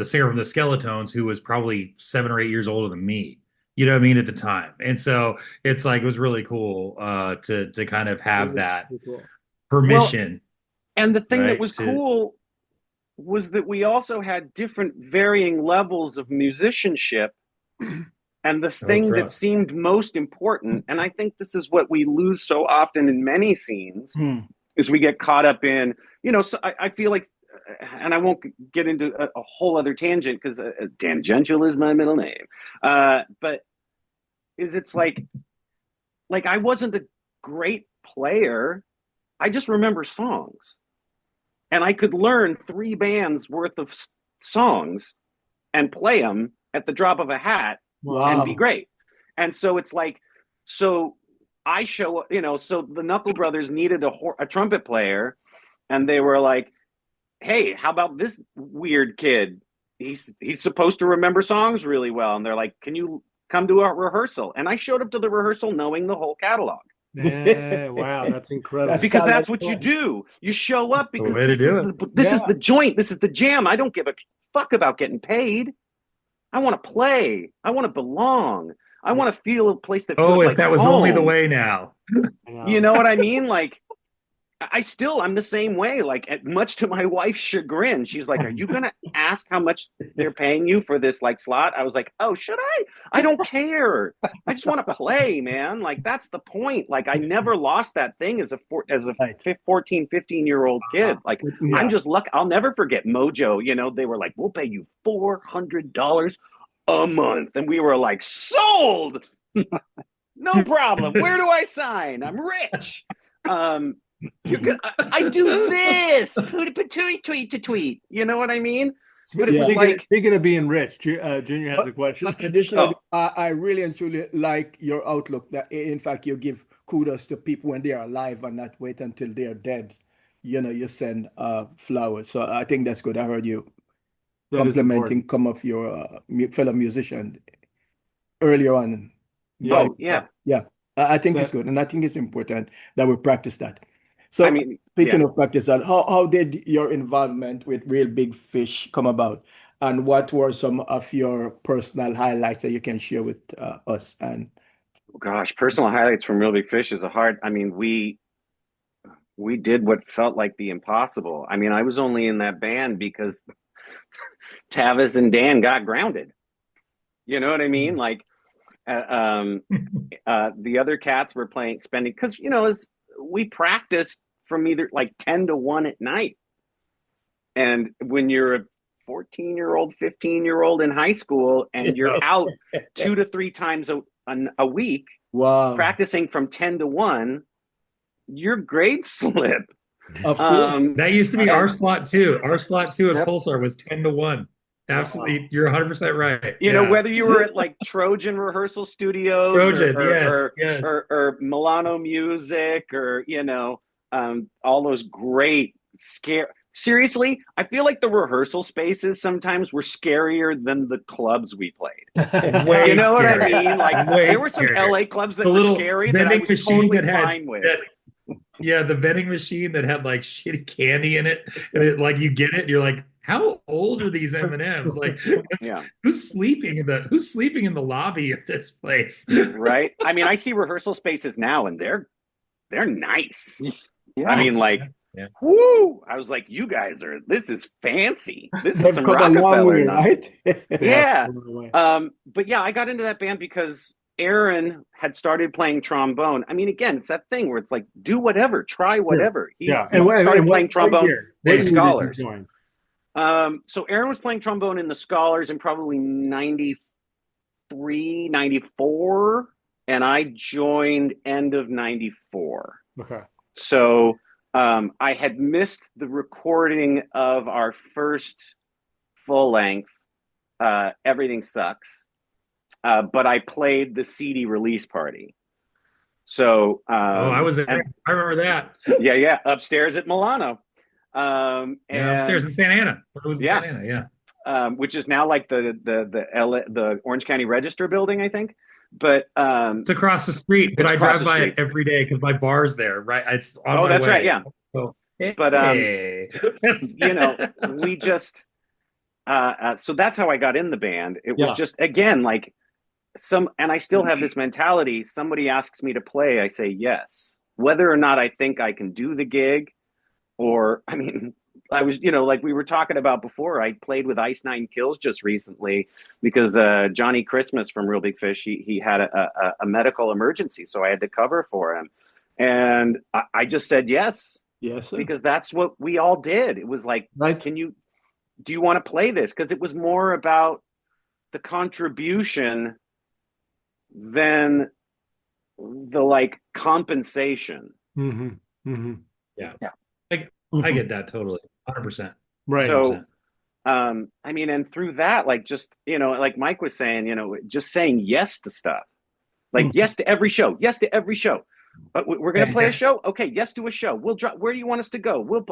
singer from the Skeletones, who was probably 7 or 8 years older than me. You know what I mean, at the time. And so it's like it was really cool to kind of have that permission. Well, and the thing that was cool was that we also had different varying levels of musicianship. And the thing that seemed most important, and I think this is what we lose so often in many scenes, is we get caught up in, so I feel like, and I won't get into a whole other tangent because tangential is my middle name. But it's like I wasn't a great player. I just remember songs. And I could learn 3 bands worth of songs and play them at the drop of a hat. Wow. And be great. And so it's like, so I show up, so the Knuckle Brothers needed a trumpet player, and they were like, hey, how about this weird kid? He's supposed to remember songs really well. And they're like, can you come to a rehearsal? And I showed up to the rehearsal knowing the whole catalog. Yeah, wow, that's incredible. Because that's what you do. You show up because this is the joint. This is the jam. I don't give a fuck about getting paid. I want to play. I want to belong. I want to feel a place that feels like that was home. only the way now. You know what I mean? Like, I'm the same way. Like, much to my wife's chagrin, she's like, "Are you gonna ask how much they're paying you for this like slot?" I was like, "Oh, should I? I don't care. I just want to play, man. Like, that's the point. Like, I never lost that thing as a 14, 15-year-old kid. Like, I'm just lucky. I'll never forget Mojo. They were like, "We'll pay you $400 a month," and we were like, "Sold. No problem. Where do I sign? I'm rich." I do this. Tweet to tweet. You know what I mean? But it was like, speaking of being rich, Junior has a question. Additionally, I really and truly like your outlook. That in fact you give kudos to people when they are alive and not wait until they are dead. You send flowers. So I think that's good. I heard you complimenting some of your fellow musicians earlier on. Yeah. I think it's good, and I think it's important that we practice that. So, speaking of practice, that how did your involvement with Real Big Fish come about, and what were some of your personal highlights that you can share with us? And gosh, personal highlights from Real Big Fish is a hard. I mean, we did what felt like the impossible. I mean, I was only in that band because Tavis and Dan got grounded. You know what I mean? Like, the other cats were spending because as we practiced from either like 10 to 1 at night, and when you're a 14-year-old 15-year-old in high school and you're out 2 to 3 times a week practicing from 10 to 1, your grades slip. That used to be our slot too. Our slot too at Pulsar was 10 to 1. Absolutely, you're 100% right. Whether you were at like Trojan Rehearsal Studios or Milano Music or all those great seriously, I feel like the rehearsal spaces sometimes were scarier than the clubs we played. Way You know what I scarier. mean? Like Way there were some scarier. LA clubs that The were little scary that I vending was machine totally that had fine with. that, yeah, the vending machine that had like shitty candy in it, and it like you get it, and you're like, how old are these M&Ms? Like, Yeah. who's sleeping in the lobby of this place? Right? I mean, I see rehearsal spaces now and they're nice. Yeah. I mean, like, Yeah. whoo! I was like, you guys this is fancy. This is They've some come a long Rockefeller way, nonsense. right? Yeah. But yeah, I got into that band because Aaron had started playing trombone. I mean, again, it's that thing where it's like, do whatever, try whatever. He started playing trombone in the Scholars. So Aaron was playing trombone in the Scholars in probably 93, 94, and I joined end of 94. Okay. So I had missed the recording of our first full length, Everything Sucks, but I played the CD release party. So I was there. I remember that. Yeah, upstairs at Milano. Upstairs in Santa Ana. It was in Santa Ana, which is now like the Orange County Register building, I think. But it's across the street, but I drive by it every day because my bar's there. Right, it's on my that's way. right, yeah. So, but you know, we just so that's how I got in the band. It was just, again, like and I still have this mentality. Somebody asks me to play, I say yes, whether or not I think I can do the gig. Or, I mean, I was, you know, like we were talking about before, I played with Ice Nine Kills just recently because Johnny Christmas from Real Big Fish, he had a medical emergency, so I had to cover for him. And I just said yes. Yes, sir. Because that's what we all did. It was like, right. do you want to play this? Because it was more about the contribution than the like compensation. Mm-hmm. Mm-hmm. Yeah. I get that totally, 100%. Right. So, I mean, and through that, like, just, you know, like Mike was saying, you know, just saying yes to stuff, like yes to every show, But we're gonna play a show, okay? Yes to a show. We'll drop. Where do you want us to go? We'll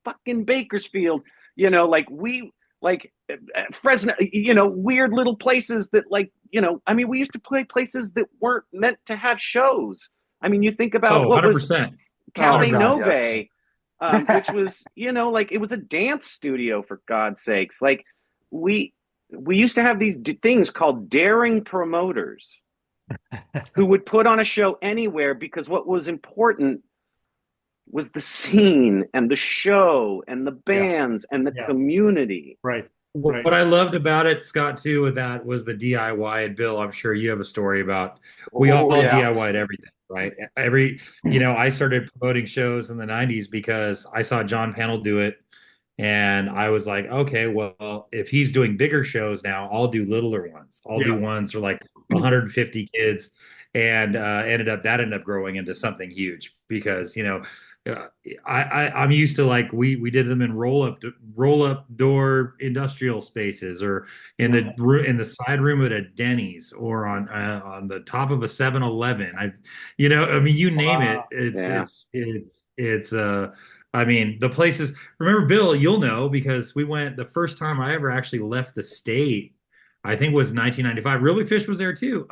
fucking Bakersfield. You know, like Fresno. You know, weird little places that, like, you know, I mean, we used to play places that weren't meant to have shows. I mean, you think about what 100%. was Cafe Nove. Yes. Which was, you know, like it was a dance studio, for God's sakes. Like we used to have these things called daring promoters who would put on a show anywhere because what was important was the scene and the show and the bands and the community. Right. What I loved about it, Scott, too, with that was the DIY. And Bill, I'm sure you have a story about. We all DIY'd everything. Right. You know, I started promoting shows in the 90s because I saw John Pannell do it. And I was like, okay, well, if he's doing bigger shows now, I'll do littler ones. I'll do ones for like 150 kids. And that ended up growing into something huge because, you know, I'm used to, like, we did them in roll up door industrial spaces, or in the side room at a Denny's, or on the top of a 7-Eleven. You know, I mean, you name it. It's I mean, the places. Remember, Bill, you'll know because we went the first time I ever actually left the state. I think was 1995. Real Big Fish was there too.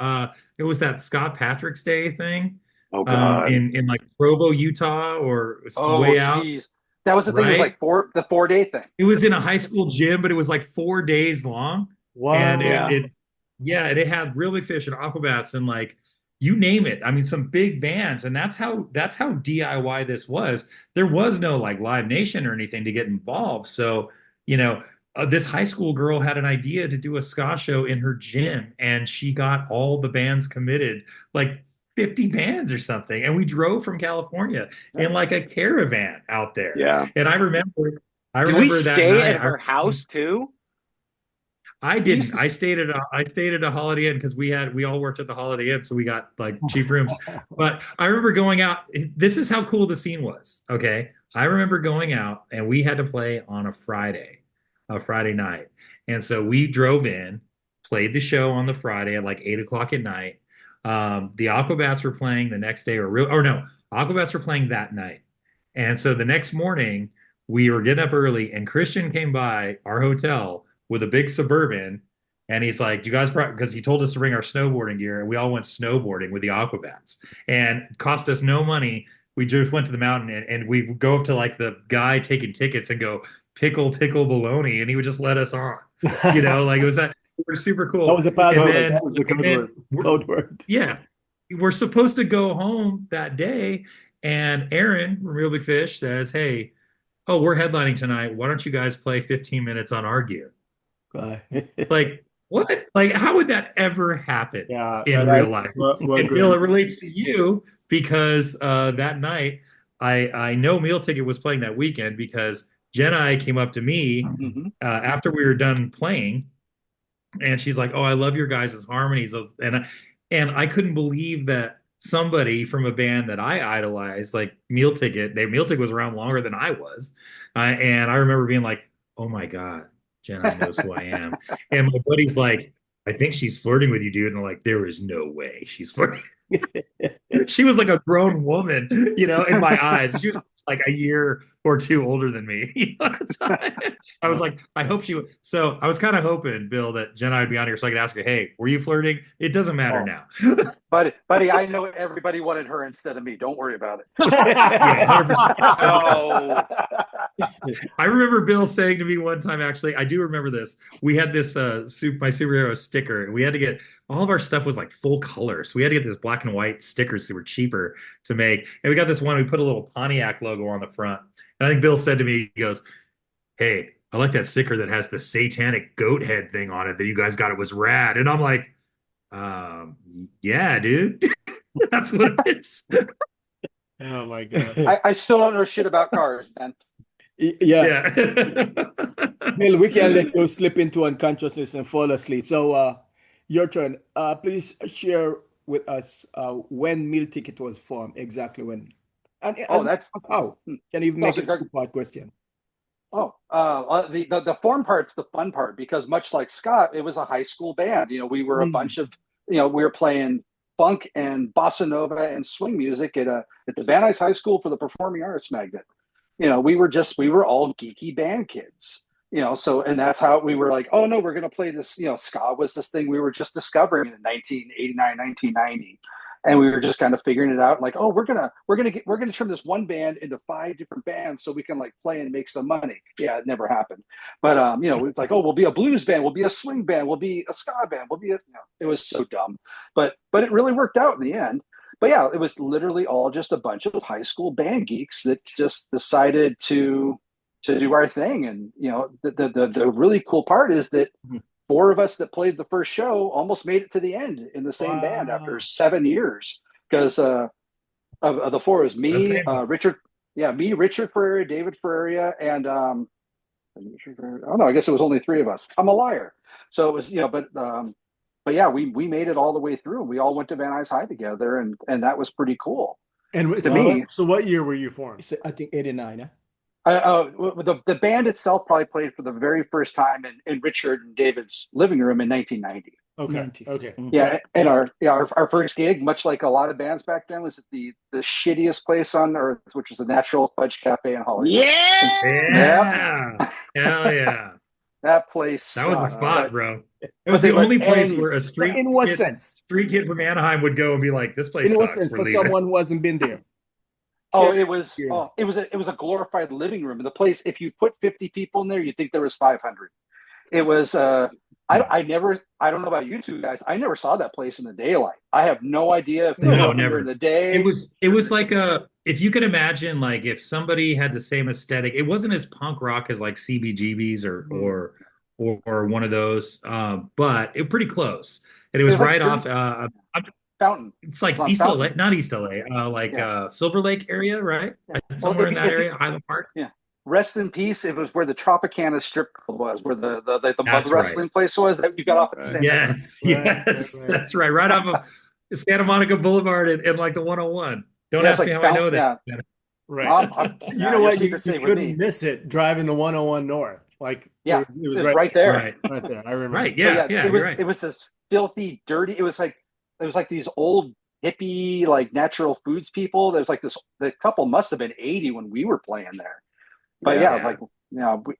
It was that Scott Patrick's Day thing. Oh God! In like Provo, Utah, or way out. That was the thing. It was like the 4-day thing. It was in a high school gym, but it was like 4 days long. Wow. And it had Real Big Fish and Aquabats and, like, you name it. I mean, some big bands, and that's how DIY this was. There was no like Live Nation or anything to get involved. So, you know, this high school girl had an idea to do a ska show in her gym, and she got all the bands committed, like 50 bands or something. And we drove from California in like a caravan out there. Yeah. And I remember Did we stay at her house too? I didn't. I stayed at a Holiday Inn because we all worked at the Holiday Inn, so we got like cheap rooms. But I remember going out. This is how cool the scene was. Okay, I remember going out, and we had to play on a Friday night, and so we drove in, played the show on the Friday at like 8 o'clock at night. The Aquabats were playing the next day, Aquabats were playing that night, and so the next morning we were getting up early, and Christian came by our hotel with a big Suburban, and he's like, "Do you guys?" Because he told us to bring our snowboarding gear, and we all went snowboarding with the Aquabats, and it cost us no money. We just went to the mountain, and we go up to like the guy taking tickets and go pickle baloney, and he would just let us on. Like it was that. We're super cool. That was the password. That was the code word. Code word. Yeah, we're supposed to go home that day, and Aaron from Real Big Fish says, "Hey, oh, we're headlining tonight. Why don't you guys play 15 minutes on our gear?" Like, what? Like, how would that ever happen in real life? And Bill, it relates to you because that night, I know Mealticket was playing that weekend because Jenna came up to me after we were done playing, and she's like, "Oh, I love your guys' harmonies," and I couldn't believe that somebody from a band that I idolized, like Mealticket was around longer than I was, and I remember being like, "Oh my God, Jenna knows who I am," and my buddy's like, "I think she's flirting with you, dude," and I'm like, "There is no way she's flirting." She was like a grown woman, in my eyes. She was like a year or two older than me. I was like, I hope she would. So I was kind of hoping, Bill, that Jenna would be on here so I could ask her, "Hey, were you flirting?" It doesn't matter now. Buddy, I know everybody wanted her instead of me. Don't worry about it. Yeah, 100%. I remember Bill saying to me one time, actually, I do remember this. We had this my superhero sticker, and we had to get all of our stuff was like full color. So we had to get this black and white stickers that were cheaper to make. And we got this one, we put a little Pontiac logo on the front. And I think Bill said to me, he goes, "Hey, I like that sticker that has the satanic goat head thing on it that you guys got. It was rad." And I'm like, yeah, dude. That's what it is. Oh my God. I still don't know shit about cars, man. Yeah. Bill, we can let you slip into unconsciousness and fall asleep. So your turn. Please share with us when Mealticket was formed, exactly when. And that's how. Can you even make a two-part question? The form part's the fun part because much like Scott, it was a high school band. We were a bunch of, we were playing funk and bossa nova and swing music at the Van Nuys High School for the Performing Arts Magnet. We were all geeky band kids. So, and that's how we were like, oh no, we're going to play this. Ska was this thing we were just discovering in 1989, 1990. And we were just kind of figuring it out, like, oh, we're gonna turn this one band into 5 different bands so we can like play and make some money. Yeah, it never happened. But it's like, oh, we'll be a blues band, we'll be a swing band, we'll be a ska band, we'll be it was so dumb. But it really worked out in the end. But yeah, it was literally all just a bunch of high school band geeks that just decided to do our thing. And the really cool part is that 4 of us that played the first show almost made it to the end in the same band after 7 years because of the 4 was me, Richard Ferreira, David Ferreira, and I guess it was only 3 of us. I'm a liar. So it was, but yeah, we made it all the way through. We all went to Van Nuys High together, and that was pretty cool. And to me, so what year were you formed? I think 89. Huh? The band itself probably played for the very first time in Richard and David's living room in 1990. Okay. Yeah, and our first gig, much like a lot of bands back then, was at the shittiest place on earth, which was the Natural Fudge Cafe in Hollywood. Yeah. Hell yeah. That place. That was the spot, bro. It was the only place where a street kid from Anaheim would go and be like, "This place sucks." For someone who hasn't been there. It was a glorified living room. The place, if you put 50 people in there, you'd think there was 500. It was I don't know about you two guys. I never saw that place in the daylight. I have no idea if they were never in the day. It was like if you could imagine, like if somebody had the same aesthetic, it wasn't as punk rock as like CBGBs or one of those, but it pretty close. And it was right off Fountain. It's like East LA, not East LA, Silver Lake area, right? Somewhere in that area, Highland Park. Yeah. Rest in peace. It was where the Tropicana strip club was, where the mud wrestling place was that you got off at the same time. That's right. Right off of Santa Monica Boulevard and like the 101. Don't ask me how I know that. Yeah. Right. You know what? You couldn't miss it driving the 101 north. Like, it was right there. Right there. I remember. Right. Yeah. You're right. It was this filthy, dirty. It was like these old hippie, like natural foods people. There was like the couple must have been 80 when we were playing there. But yeah, like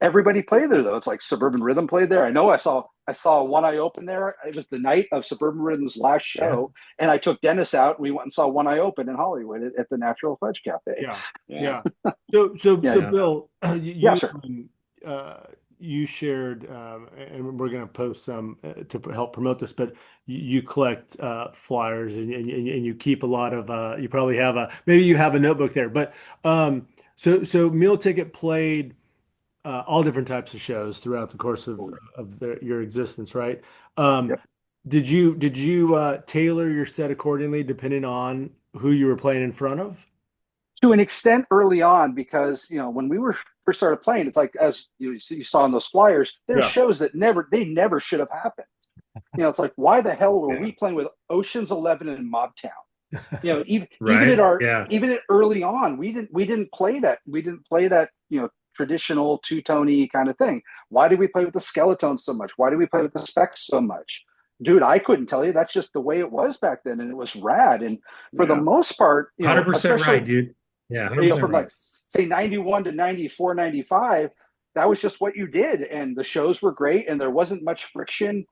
everybody played there though. It's like Suburban Rhythm played there. I know I saw One Eye Open there. It was the night of Suburban Rhythm's last show, and I took Dennis out. And we went and saw One Eye Open in Hollywood at the Natural Fudge Cafe. Yeah. So Bill, sure. You shared, and we're going to post some to help promote this, but you collect flyers and you keep a lot of. You probably have maybe you have a notebook there, but so Mealticket played all different types of shows throughout the course of your existence, right? Did you tailor your set accordingly depending on who you were playing in front of? To an extent early on, because when we first started playing, it's like, as you saw in those flyers, there's shows that never should have happened. It's like, why the hell were we playing with Ocean's 11 and Mobtown? Even at early on, we didn't play that traditional two-tony kind of thing. Why did we play with the Skeletones so much? Why did we play with the Specs so much? Dude, I couldn't tell you. That's just the way it was back then, and it was rad. And for the most part, 100% right, dude. Yeah, from like say 91 to 94, 95, that was just what you did, and the shows were great, and there wasn't much friction.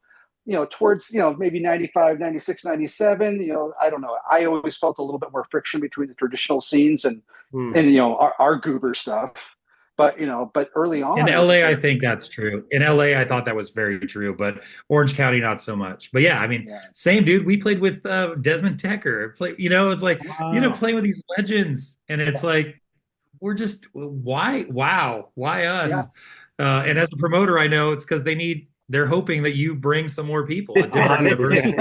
Towards maybe 95, 96, 97. I don't know. I always felt a little bit more friction between the traditional scenes and our goober stuff. But early on in LA, I think that's true. In LA, I thought that was very true, but Orange County, not so much. But yeah, I mean, same dude. We played with Desmond Tucker. It's like playing with these legends, and it's like we're just why us? And as a promoter, I know it's because they're hoping that you bring some more people, a different diversity,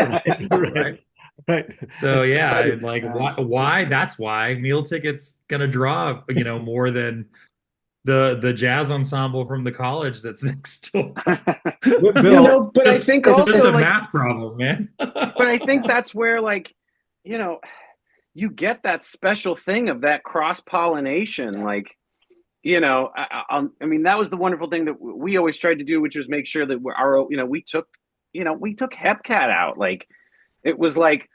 right? So why? That's why Mealticket's gonna draw more than the jazz ensemble from the college that's next door. Bill, but I think it's also just a math problem, man. But I think that's where you get that special thing of that cross-pollination. I mean, that was the wonderful thing that we always tried to do, which was make sure that we took Hepcat out. Like, it was like,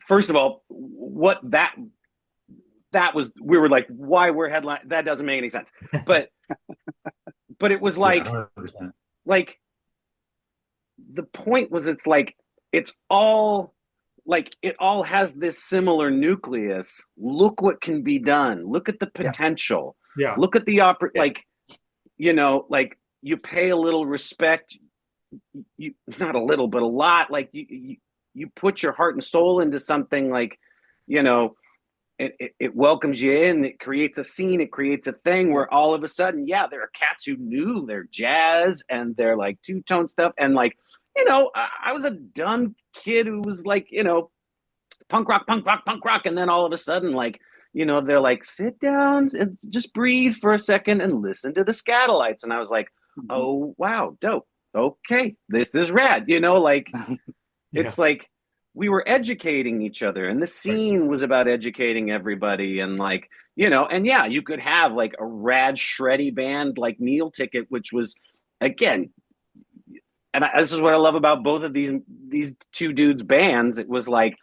first of all, what that was, we were like, why we're headline, that doesn't make any sense. But it was like, 100%. Like, the point was, it's like, it's all like, it all has this similar nucleus. Look what can be done. Look at the potential. Yeah. Look at the like you pay a little respect, you not a little, but a lot. Like you put your heart and soul into something, like, it welcomes you in, it creates a scene, it creates a thing where all of a sudden, there are cats who knew their jazz and their like two-tone stuff. And like, I was a dumb kid who was like, punk rock. And then all of a sudden, like, they're like, sit down and just breathe for a second and listen to the Scatolites. And I was like, oh, wow, dope. Okay, this is rad. It's like we were educating each other, and the scene was about educating everybody. And like, you could have like a rad shreddy band like Mealticket, which was, again, and this is what I love about both of these two dudes' bands. It was like,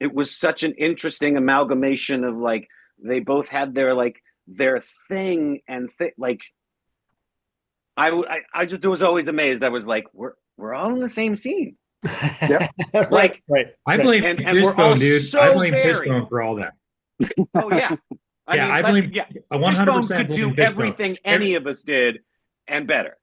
it was such an interesting amalgamation of like, they both had their thing and like, I just was always amazed. I was like, we're all in the same scene. Yeah. Like, right. I blame Fishbone, dude. So I blame Fishbone for all that. Oh yeah. I blame 100% could do everything any of us did and better.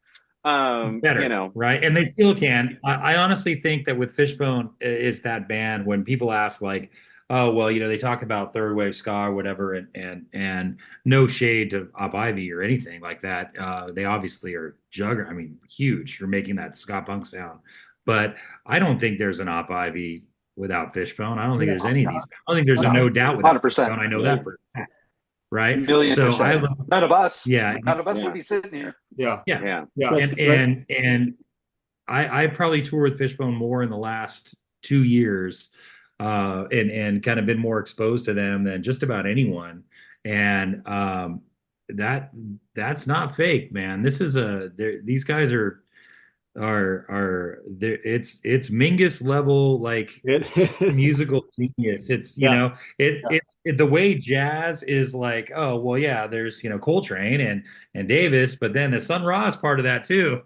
Better, right? And they still can. I honestly think that with Fishbone is that band, when people ask like, oh, well, they talk about third wave ska or whatever, and no shade to Op Ivy or anything like that. They obviously are huge. You're making that ska punk sound. But I don't think there's an Op Ivy without Fishbone. I don't think there's any of these. I don't think there's a No Doubt without 100%. Fishbone. I know that for a fact. Right? $1,000,000%. None of us. Yeah. None of us would be sitting here. Yeah. Yeah. And I probably toured with Fishbone more in the last 2 years, and kind of been more exposed to them than just about anyone. And that's not fake, man. This is these guys are are there. It's Mingus level, like It, musical genius. It's, you yeah, know, yeah. the way jazz is like, oh well, yeah, there's, you know, Coltrane and Davis, but then the Sun Ra is part of that too.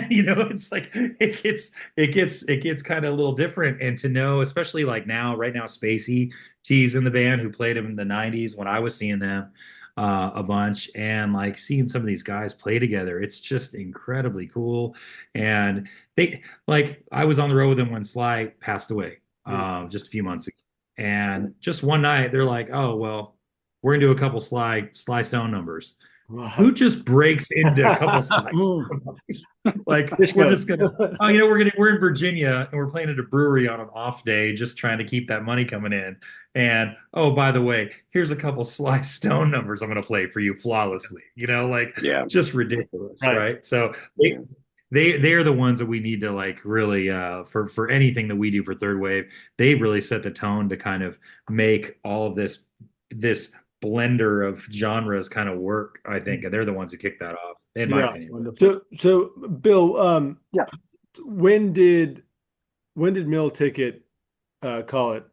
You know, it's like it gets kind of a little different. And to know, especially like now, right now, Spacey T's in the band, who played him in the '90s when I was seeing them a bunch, and like seeing some of these guys play together, it's just incredibly cool. And they, like, I was on the road with them when Sly passed away just a few months ago. And just one night, they're like, "Oh well, we're gonna do a couple Sly Stone numbers." Who just breaks into a couple Sly Stone numbers? Like, we're just gonna, oh, you know, we're in Virginia and we're playing at a brewery on an off day, just trying to keep that money coming in. And oh, by the way, here's a couple Sly Stone numbers I'm gonna play for you flawlessly. You know, like, Yeah. just ridiculous, Right. right? So they are the ones that we need to, like, really, for anything that we do for Third Wave. They really set the tone to kind of make all of this blender of genres kind of work, I think. And they're the ones who kick that off, in my Yeah. opinion. So Bill, Yeah. when did Mealticket call it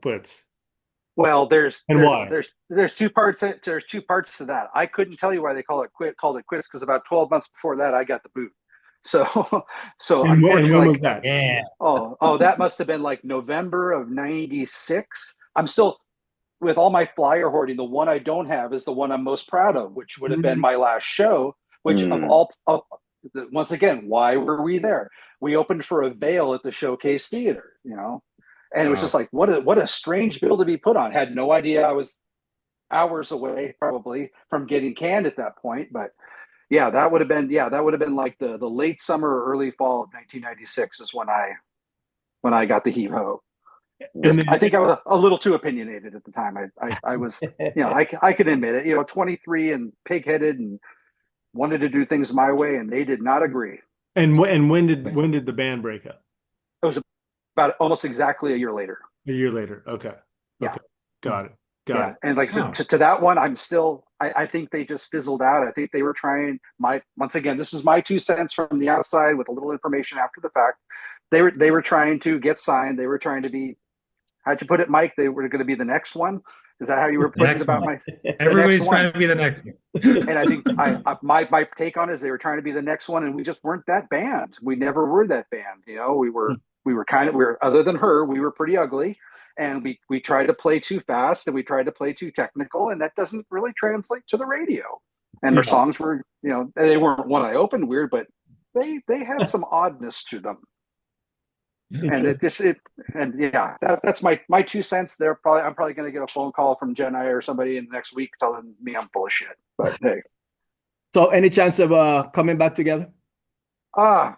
quits? Well, And why? there's two parts. There's two parts to that. I couldn't tell you why they called it quits, because about 12 months before that, I got the boot. So And when unfortunately, was that? Yeah. that must have been like November of '96. I'm still, with all my flyer hoarding, the one I don't have is the one I'm most proud of, which would have been my last show. Which once again, why were we there? We opened for Avail at the Showcase Theater, you know, and it was just like, what a strange bill to be put on. Had no idea I was hours away probably from getting canned at that point, but yeah, that would have been like the late summer or early fall of 1996 is when I got the heave ho. I think I was a little too opinionated at the time. I was, you know, I can admit it, you know, 23 and pig-headed and wanted to do things my way, and they did not agree. And when did the band break up? It was about almost exactly a year later. A year later. Okay. Yeah. Okay. Got it. And like I said, to that one, I'm still, I think they just fizzled out. I think they were trying, once again, this is my 2 cents from the outside with a little information after the fact. They were trying to get signed. They were trying to be, how'd you put it, Mike? They were going to be the next one. Is that how you were putting it about one. Everybody's trying to be the next one. And I think my take on it is they were trying to be the next one, and we just weren't that band. We never were that band. You know, we were other than her, we were pretty ugly, and we tried to play too fast and we tried to play too technical, and that doesn't really translate to the radio. And their songs were, you know, they weren't One Eye Open weird, but they had some oddness to them. And that's my 2 cents. I'm probably going to get a phone call from Jenna or somebody in the next week telling me I'm full of shit. But hey, So any chance of coming back together?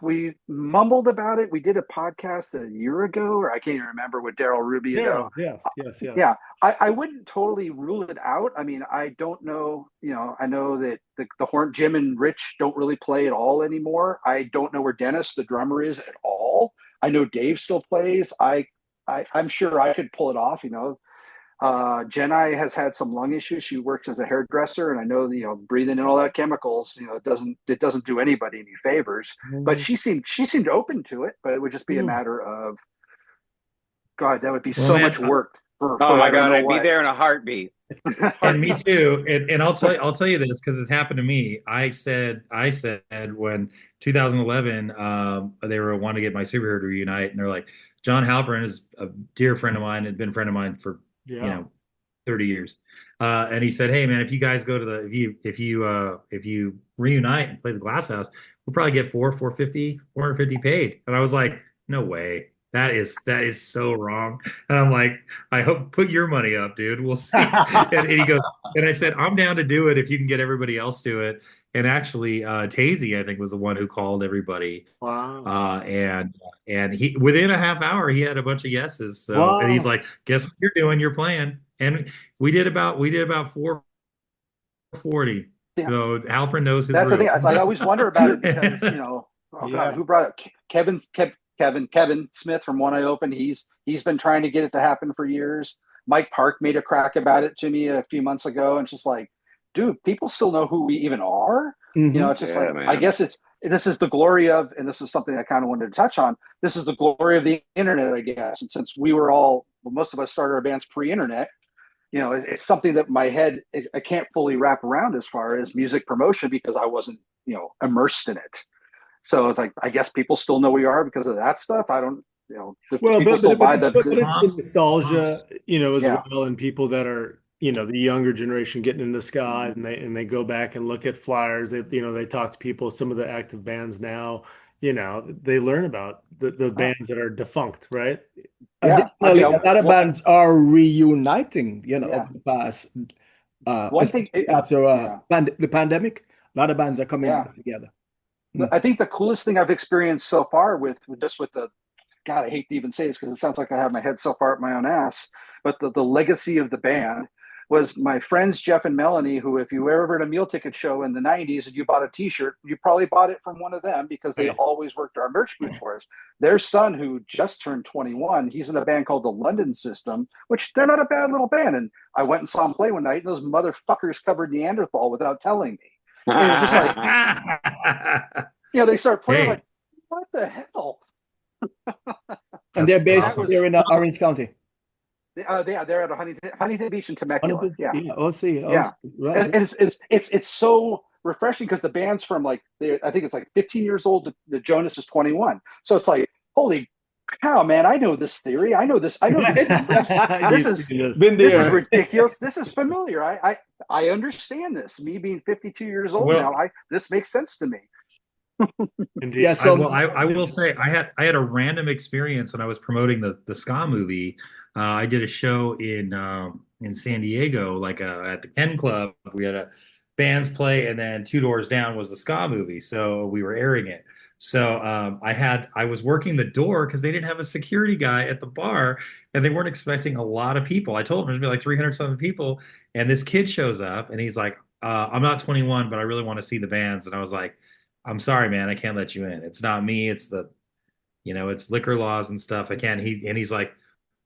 we mumbled about it. We did a podcast a year ago, or I can't even remember, with Daryl Rubio. Yes. Yeah, I wouldn't totally rule it out. I mean, I don't know. You know, I know that the Horn, Jim and Rich don't really play at all anymore. I don't know where Dennis, the drummer, is at all. I know Dave still plays. I'm sure I could pull it off. You know, Jenai has had some lung issues. She works as a hairdresser, and I know, you know, breathing in all that chemicals, you know, it doesn't do anybody any favors. But she seemed open to it. But it would just be a matter of, God, that would be much work. Oh my God, I'd be there in a heartbeat. And me too. And I'll tell you this, because it happened to me. I said when 2011, they were wanting to get My Superhero to reunite, and they're like, John Halpern is a dear friend of mine, had been a friend of mine for 30 years. And he said, hey man, if you guys go to if you reunite and play the Glass House, we'll probably get 450 paid. And I was like, no way. That is so wrong. And I'm like, I hope, put your money up, dude. We'll see. And he goes, and I said, I'm down to do it if you can get everybody else to it. And actually, Tazy, I think, was the one who called everybody. Wow. And he, within a half hour, he had a bunch of yeses. So and he's like, guess what you're doing? You're playing. And we did about 440. Yeah. So Halpern knows his That's route. the thing. I always wonder about it because, you know, God, who brought it? Kevin Smith from One Eye Open. He's been trying to get it to happen for years. Mike Park made a crack about it to me a few months ago, and it's just like, dude, people still know who we even are. You know, it's just man. I guess this is the glory of, and this is something I kind of wanted to touch on. This is the glory of the internet, I guess. And since most of us started our bands pre-internet, it's something that my head, I can't fully wrap around as far as music promotion because I wasn't, immersed in it. So it's like, I guess people still know we are because of that stuff. I don't, people still buy the. But it's the nostalgia, as well, and people that are, the younger generation getting into ska, and they go back and look at flyers. They talk to people, some of the active bands now, they learn about the bands that are defunct, right? Additionally, a lot of bands are reuniting, over the past, after the pandemic, a lot of bands are coming back together. I think the coolest thing I've experienced so far with the, God, I hate to even say this because it sounds like I have my head so far up my own ass, but the legacy of the band was my friends Jeff and Melanie, who, if you were ever at a Mealticket show in the 90s and you bought a t-shirt, you probably bought it from one of them because they always worked our merch booth for us. Their son, who just turned 21, he's in a band called the London System, which they're not a bad little band. And I went and saw them play one night, and those motherfuckers covered Neanderthal without telling me. And it was just like, they start playing like, what the hell? And they're based here in Orange County. They're at Huntington Beach in Temecula. Right. And it's so refreshing because the band's from I think it's like 15 years old. The Jonas is 21. So it's like, holy cow, man! I know this theory. I know this. This is ridiculous. This is familiar. I understand this. Me being 52 years old now, this makes sense to me. Yeah, so I will say I had a random experience when I was promoting the ska movie. I did a show in San Diego, at the Ken Club. We had a bands play, and then 2 doors down was the ska movie, so we were airing it. So I was working the door because they didn't have a security guy at the bar, and they weren't expecting a lot of people. I told them there'd be like 300 something people, and this kid shows up, and he's like, "I'm not 21, but I really want to see the bands." And I was like, "I'm sorry, man, I can't let you in. It's not me. It's it's liquor laws and stuff. I can't." He's like,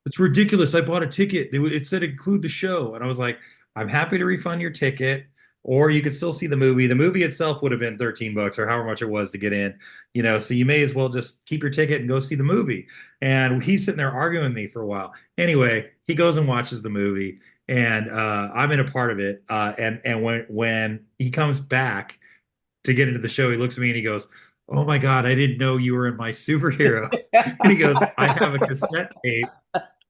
"It's ridiculous. I bought a ticket. It said include the show." And I was like, "I'm happy to refund your ticket, or you could still see the movie. The movie itself would have been $13 or however much it was to get in, so you may as well just keep your ticket and go see the movie." And he's sitting there arguing with me for a while. Anyway, he goes and watches the movie, and I'm in a part of it. And when he comes back to get into the show, he looks at me and he goes, "Oh my God, I didn't know you were in my superhero." And he goes, "I have a cassette tape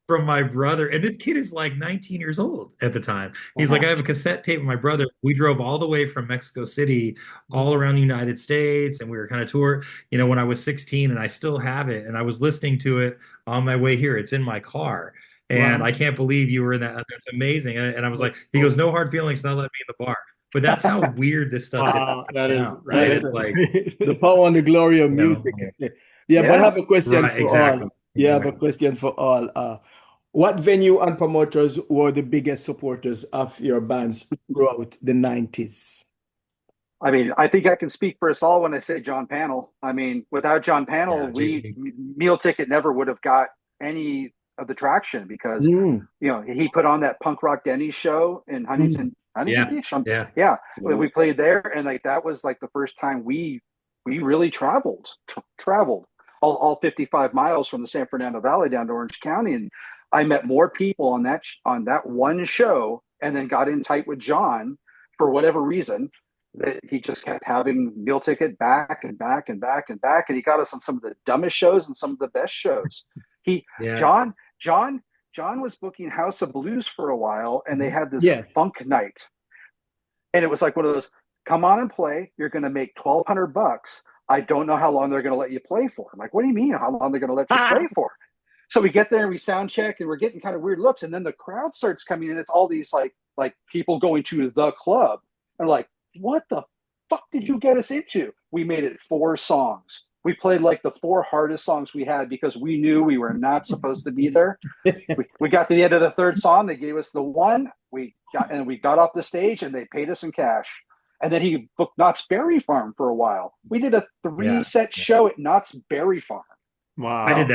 from my brother." And this kid is like 19 years old at the time. He's like, "I have a cassette tape of my brother. We drove all the way from Mexico City, all around the United States. And we were kind of touring, when I was 16, and I still have it. And I was listening to it on my way here. It's in my car. And I can't believe you were in that. That's amazing." And I was like, he goes, "No hard feelings, not let me in the bar." But that's how weird this stuff is. That is right. It's like the power and the glory of music. But I have a question for all. Yeah, I have a question for all. What venue and promoters were the biggest supporters of your bands throughout the 90s? I mean, I think I can speak for us all when I say John Pannell. I mean, without John Pannell, Mealticket never would have got any of the traction because he put on that Punk Rock Denny's show in Huntington Beach. We played there, and that was the first time we really traveled all 55 miles from the San Fernando Valley down to Orange County, and I met more people on that one show, and then got in tight with John for whatever reason that he just kept having Mealticket back and back and back and back, and he got us on some of the dumbest shows and some of the best shows. John was booking House of Blues for a while, and they had this funk night. And it was like one of those, come on and play. You're going to make $1,200. I don't know how long they're going to let you play for. I'm like, what do you mean how long they're going to let you play for? So we get there and we sound check, and we're getting kind of weird looks. And then the crowd starts coming in. It's all these like people going to the club. And like, what the fuck did you get us into? We made it 4 songs. We played the 4 hardest songs we had because we knew we were not supposed to be there. We got to the end of the 3rd song. They gave us the 1. We got off the stage, and they paid us in cash. And then he booked Knott's Berry Farm for a while. We did a 3-set show at Knott's Berry Farm. Wow. I did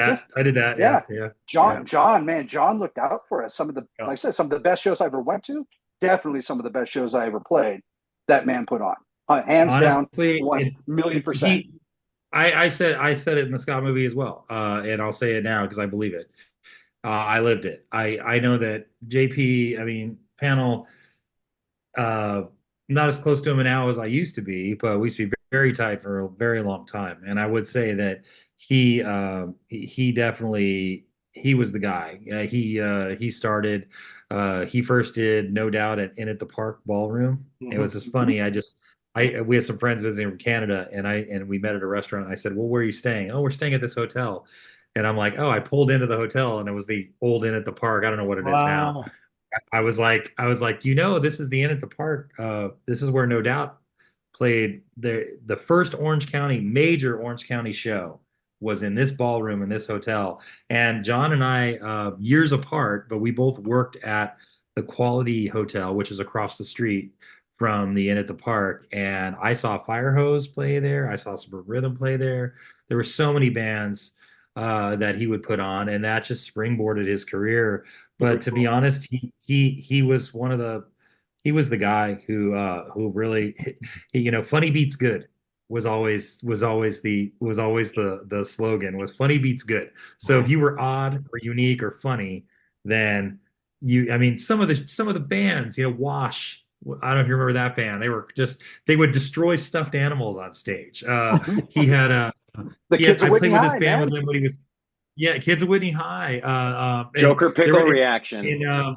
that. Yeah. John looked out for us. Like I said, some of the best shows I ever went to, definitely some of the best shows I ever played, that man put on. Hands Honestly, down, 1,000,000%. I said it in the Scott movie as well, and I'll say it now because I believe it. I lived it. I know that JP, I mean, Panel, uh, not as close to him now as I used to be, but we used to be very tight for a very long time. And I would say that he definitely he was the guy. He started. He first did No Doubt at the Park Ballroom. It was just funny. We had some friends visiting from Canada, and we met at a restaurant. And I said, "Well, where are you staying?" "Oh, we're staying at this hotel." And I'm like, "Oh, I pulled into the hotel, and it was the old Inn at the Park. I don't know what it is now." I was like, "Do you know this is the Inn at the Park? This is where No Doubt played the first major Orange County show was in this ballroom in this hotel." And John and I, years apart, but we both worked at the Quality Hotel, which is across the street from the Inn at the Park. And I saw Firehose play there. I saw Suburban Rhythm play there. There were so many bands that he would put on, and that just springboarded his career. But to be honest, he was the guy who really, funny beats good was always the slogan was funny beats good. So if you were odd or unique or funny, then I mean, some of the bands, Wash. I don't know if you remember that band. They would destroy stuffed animals on stage. He had a The Kids I of played Whitney with this High, band man. with him when he was Kids of Whitney High. Joker Pickle Reaction.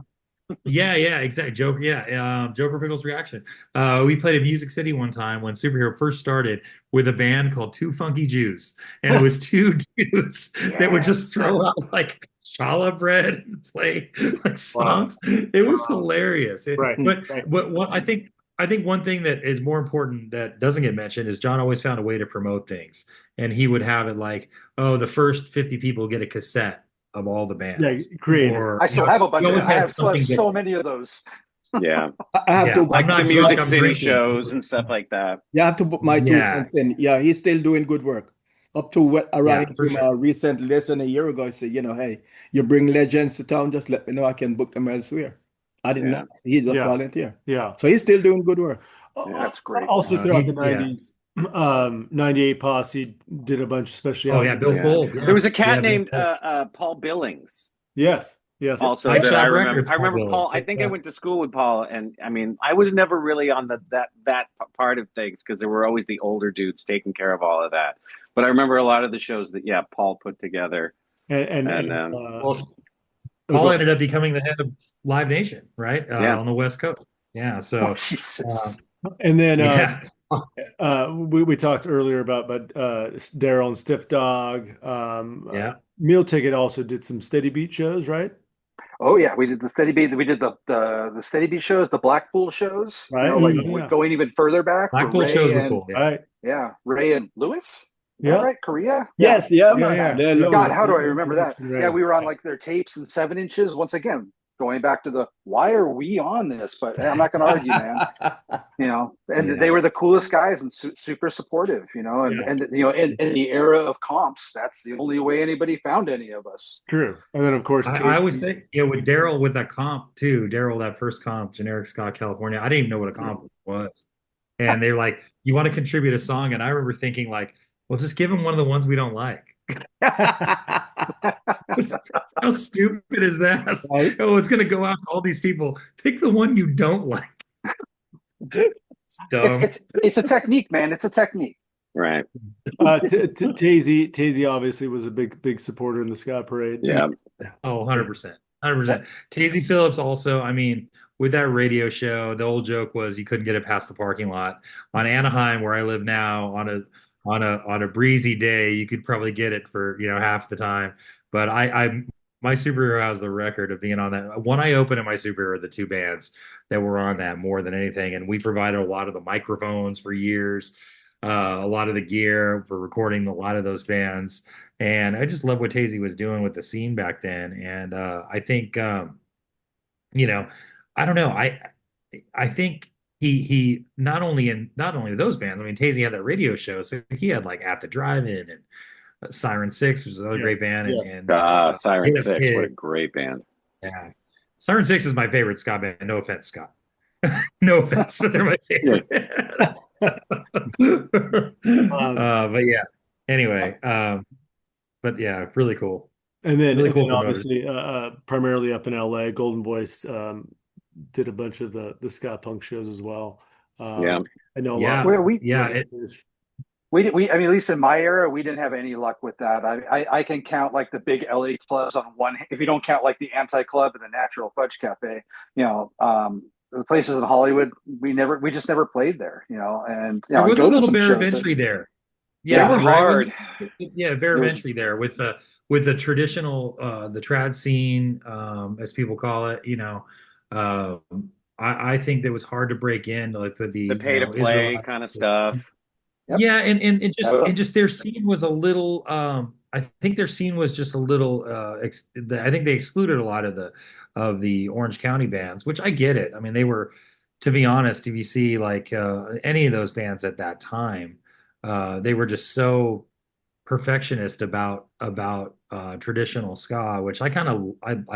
Yeah, exactly. Joker Pickle's Reaction. We played in Music City one time when Superhero first started with a band called Two Funky Jews, and it was two dudes that would just throw out like challah bread and play like songs. It was hilarious. But what I think one thing that is more important that doesn't get mentioned is John always found a way to promote things, and he would have it like, oh, the first 50 people get a cassette of all the bands. Yeah, creative. I still have a bunch of them. I have so many of those. Yeah. I have to like the Music City shows and stuff like that. Yeah, I have to put my 2 cents in. Yeah, he's still doing good work. Up to around recently, less than a year ago, I said, hey, you bring legends to town, just let me know. I can book them elsewhere. I didn't know. He's a volunteer. Yeah. So he's still doing good work. That's great. Also throughout the 90s, 98 Posse did a bunch of special. Oh, yeah, Bill Cole. Yeah. There was a cat named Paul Billings. Yes. Also, that I remember. I remember Paul. I think I went to school with Paul, and I mean, I was never really on that part of things because there were always the older dudes taking care of all of that. But I remember a lot of the shows that Paul put together. Paul ended up becoming the head of Live Nation, right? On the West Coast. Yeah. So. And then we talked earlier about Daryl and Stiff Dog. Mealticket also did some steady beat shows, right? Oh yeah, we did the steady beat. We did the steady beat shows, the Blackpool shows. Right. Going even further back. Blackpool shows were cool. Yeah. Right. Yeah, Ray and Lewis. Right, Korea. Yes. God, how do I remember that? Right. Yeah, we were on like their tapes and 7-inches. Once again, going back to why are we on this? But I'm not going to argue, man. And they were the coolest guys and super supportive. And in the era of comps, that's the only way anybody found any of us. True. And then of course, I always think with Daryl with that comp too. Daryl, that first comp, Generic Ska California. I didn't even know what a comp was, and they're like, "You want to contribute a song?" And I remember thinking like, "Well, just give them one of the ones we don't like." How stupid is that? Right? Oh, it's going to go out to all these people. Pick the one you don't like. It's dumb. It's a technique, man. It's a technique. Right. Tazy obviously was a big supporter in the Ska Parade. Yeah. Oh, 100%. 100%. Tazy Phillips also, I mean, with that radio show, the old joke was you couldn't get it past the parking lot. On Anaheim, where I live now, on a breezy day, you could probably get it for half the time. But my superhero has the record of being on that. One I opened in my superhero, the two bands that were on that more than anything, and we provided a lot of the microphones for years, a lot of the gear for recording a lot of those bands, and I just love what Tazy was doing with the scene back then. And I think I don't know, I think. He not only those bands. I mean, Tazy had that radio show, so he had like At the Drive-In and Siren 6, which was another great band. And Siren 6, what a great band! Yeah, Siren 6 is my favorite ska band. No offense, Scott. No offense, but they're my favorite. But yeah, anyway, but yeah, really cool. And then, Really cool promoters. obviously, primarily up in LA, Golden Voice did a bunch of the ska punk shows as well. Yeah. I know a Yeah. lot. Where we Yeah. I mean, at least in my era, we didn't have any luck with that. I can count like the big LA clubs on one, if you don't count like the Anti Club and the Natural Fudge Cafe, the places in Hollywood, we just never played there, and There I was a go to little some barrier of shows entry there. They Yeah, were right. hard. Yeah, barrier of entry there with the traditional the trad scene, as people call it. I think it was hard to break in, like with The pay to play Israelite. kind of stuff. Yep. Yeah, and just their scene was a little. I think their scene was just a little. I think they excluded a lot of the Orange County bands, which I get it. I mean, they were, to be honest, if you see like any of those bands at that time, they were just so perfectionist about traditional ska, which I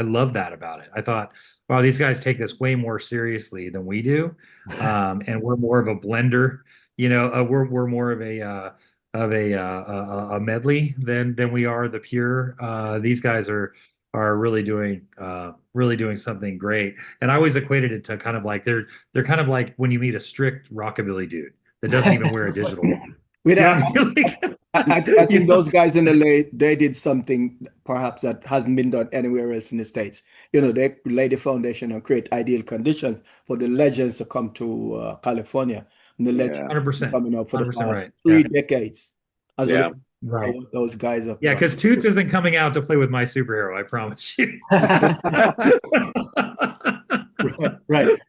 love that about it. I thought, wow, these guys take this way more seriously than we do, and we're more of a blender. We're more of a medley than we are the pure. These guys are really doing something great. And I always equated it to kind of like they're kind of like when you meet a strict rockabilly dude that doesn't even wear a digital. I think those guys in LA, they did something perhaps that hasn't been done anywhere else in the States. They lay the foundation and create ideal conditions for the legends to come to California. And the legends 100%, coming up for the 100% past right. 3 decades. As Yeah. Right. what those guys have Yeah, done. because Toots isn't coming out to play with my superhero, I promise you. Right.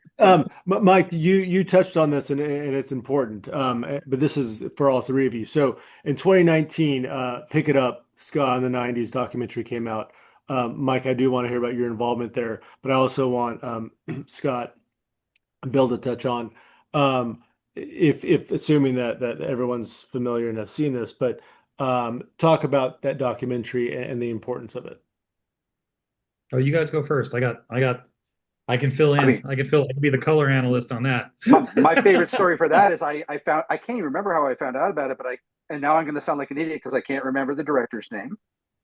Mike, you touched on this, and it's important. But this is for all three of you. So in 2019, Pick It Up, Ska in the 90s documentary came out. Mike, I do want to hear about your involvement there, but I also want Scott, Bill to touch on, if assuming that everyone's familiar and has seen this, but talk about that documentary and the importance of it. Oh, you guys go first. I can fill in. I can be the color analyst on that. My favorite story for that is I can't even remember how I found out about it, and now I'm going to sound like an idiot because I can't remember the director's name.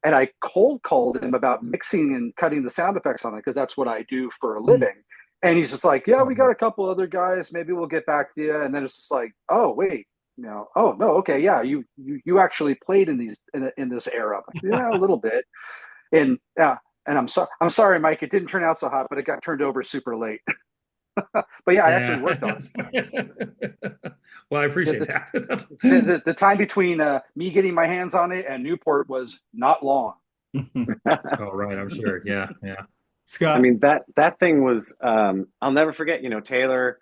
And I cold called him about mixing and cutting the sound effects on it because that's what I do for a living. And he's just like, yeah, we got a couple other guys. Maybe we'll get back to you. And then it's just like, oh, wait, oh, no, okay, yeah, you actually played in this era. Like, yeah, a little bit. And I'm sorry, Mike, it didn't turn out so hot, but it got turned over super late. But yeah, I actually worked on it. Well, I appreciate that. The time between me getting my hands on it and Newport was not long. Oh, right. I'm sure. Yeah. Scott, I mean, that thing was, I'll never forget, Taylor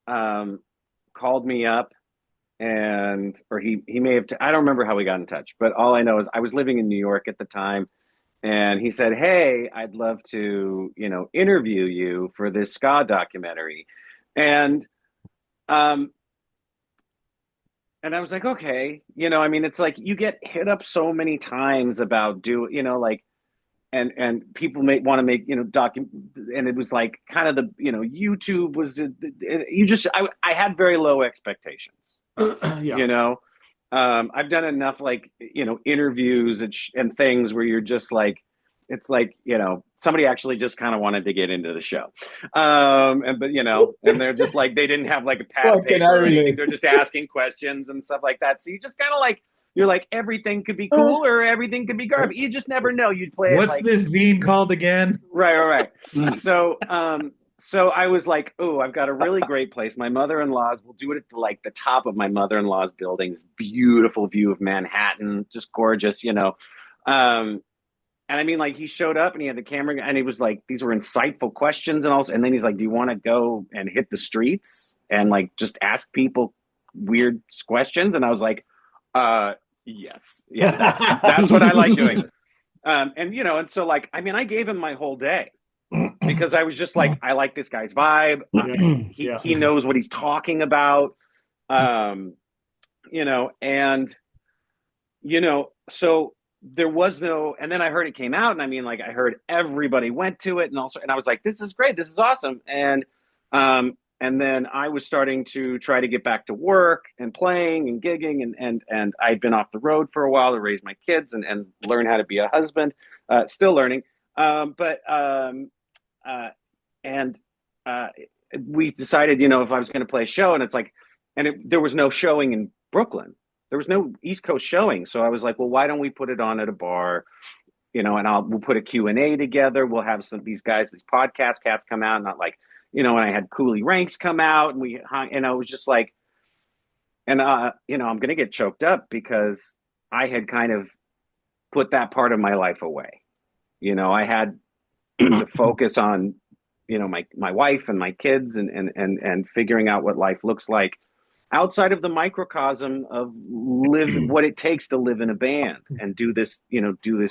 called me up or he may have, I don't remember how we got in touch, but all I know is I was living in New York at the time. And he said, hey, I'd love to, interview you for this ska documentary. And I was like, okay, it's like you get hit up so many times about and people may want to make, and it was like kind of the, YouTube was, I had very low expectations, yeah. I've done enough interviews and things where you're just like, it's like, somebody actually just kind of wanted to get into the show. And they're just like, they didn't have like a pad of paper or anything. They're just asking questions and stuff like that. So you just kind of like, you're like, everything could be cool or everything could be garbage. You just never know. You'd play What's this zine called again? Right. So I was like, oh, I've got a really great place. My mother-in-law's, we'll do it at the top of my mother-in-law's buildings. Beautiful view of Manhattan, just gorgeous, And I mean, like, he showed up and he had the camera and he was like, these were insightful questions and then he's like, do you want to go and hit the streets and like just ask people weird questions? And I was like, yes. Yeah, that's what I like doing. And so like, I mean, I gave him my whole day. Because I was just like, I like this guy's vibe. He knows what he's talking about. So there was no, and then I heard it came out, and I mean, like, I heard everybody went to it, and I was like, this is great, this is awesome. And and then I was starting to try to get back to work and playing and gigging, and I'd been off the road for a while to raise my kids and learn how to be a husband. Still learning, and we decided, if I was going to play a show, and it's like, there was no showing in Brooklyn. There was no East Coast showing, so I was like, well, why don't we put it on at a bar? And we'll put a Q&A together. We'll have these guys, these podcast cats come out, not like, and I had Cooley Ranks come out, and we hung, and I was just like, and I'm going to get choked up because I had kind of put that part of my life away. I had to focus on, my wife and my kids and figuring out what life looks like outside of the microcosm of what it takes to live in a band and do this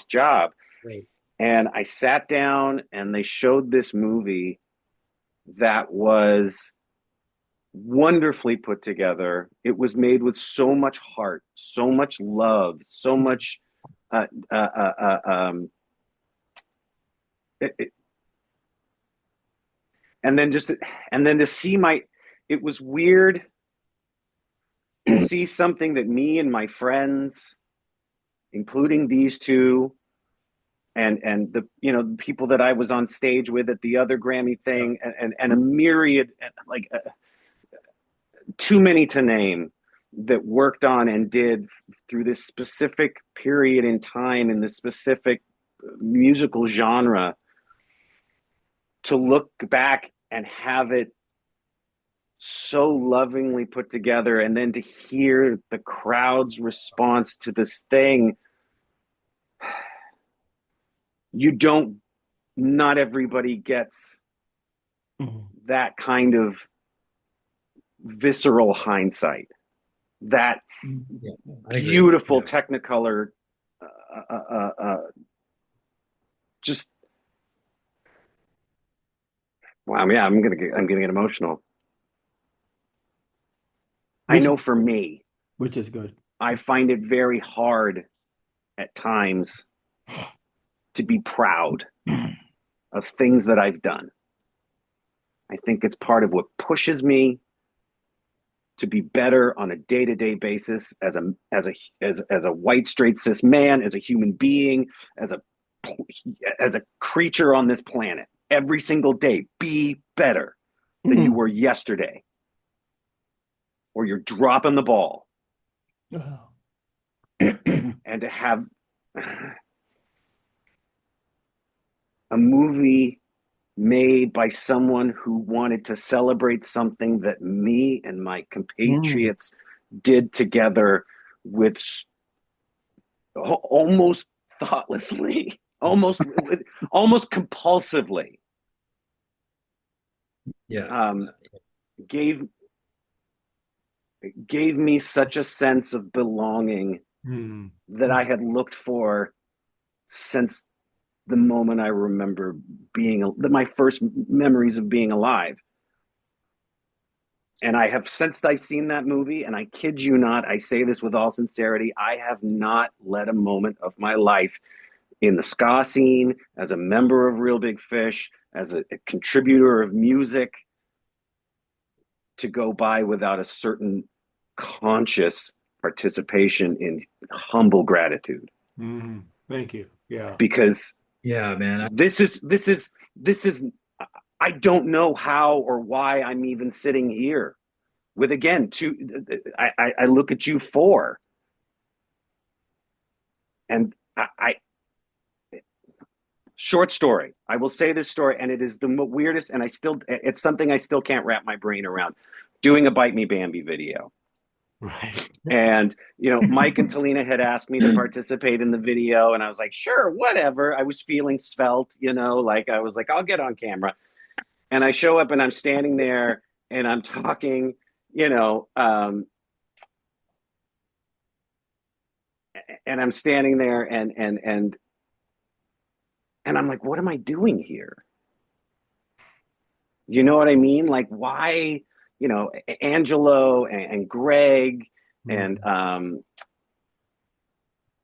job. Right. And I sat down and they showed this movie that was wonderfully put together. It was made with so much heart, so much love, so much and then to see it was weird to see something that me and my friends, including these two, and the people that I was on stage with at the other Grammy thing, and a myriad, like too many to name, that worked on and did through this specific period in time in this specific musical genre, to look back and have it so lovingly put together, and then to hear the crowd's response to this thing. Not everybody gets that kind of visceral hindsight, that beautiful Technicolor, just wow. Yeah, I'm gonna get emotional. I know for me, which is good, I find it very hard at times to be proud of things that I've done. I think it's part of what pushes me to be better on a day-to-day basis as a white straight cis man, as a human being, as a creature on this planet. Every single day, be better than you were yesterday, or you're dropping the ball. And to have a movie made by someone who wanted to celebrate something that me and my compatriots did together with almost thoughtlessly, almost compulsively. Gave me such a sense of belonging that I had looked for since the moment I remember my first memories of being alive. And since I've seen that movie, and I kid you not, I say this with all sincerity, I have not let a moment of my life in the ska scene, as a member of Real Big Fish, as a contributor of music, to go by without a certain conscious participation in humble gratitude. Thank you. Yeah. Because man, this is I don't know how or why I'm even sitting here with, again, I look at you four, and I short story. I will say this story, and it is the weirdest, and it's something I still can't wrap my brain around. Doing a Bite Me Bambi video. Right. And, Mike and Talina had asked me to participate in the video, and I was like, sure, whatever. I was feeling svelte, like I was like, I'll get on camera. And I show up and I'm standing there and I'm talking, and I'm standing there and I'm like, what am I doing here? You know what I mean? Like, why, Angelo and Greg and I'm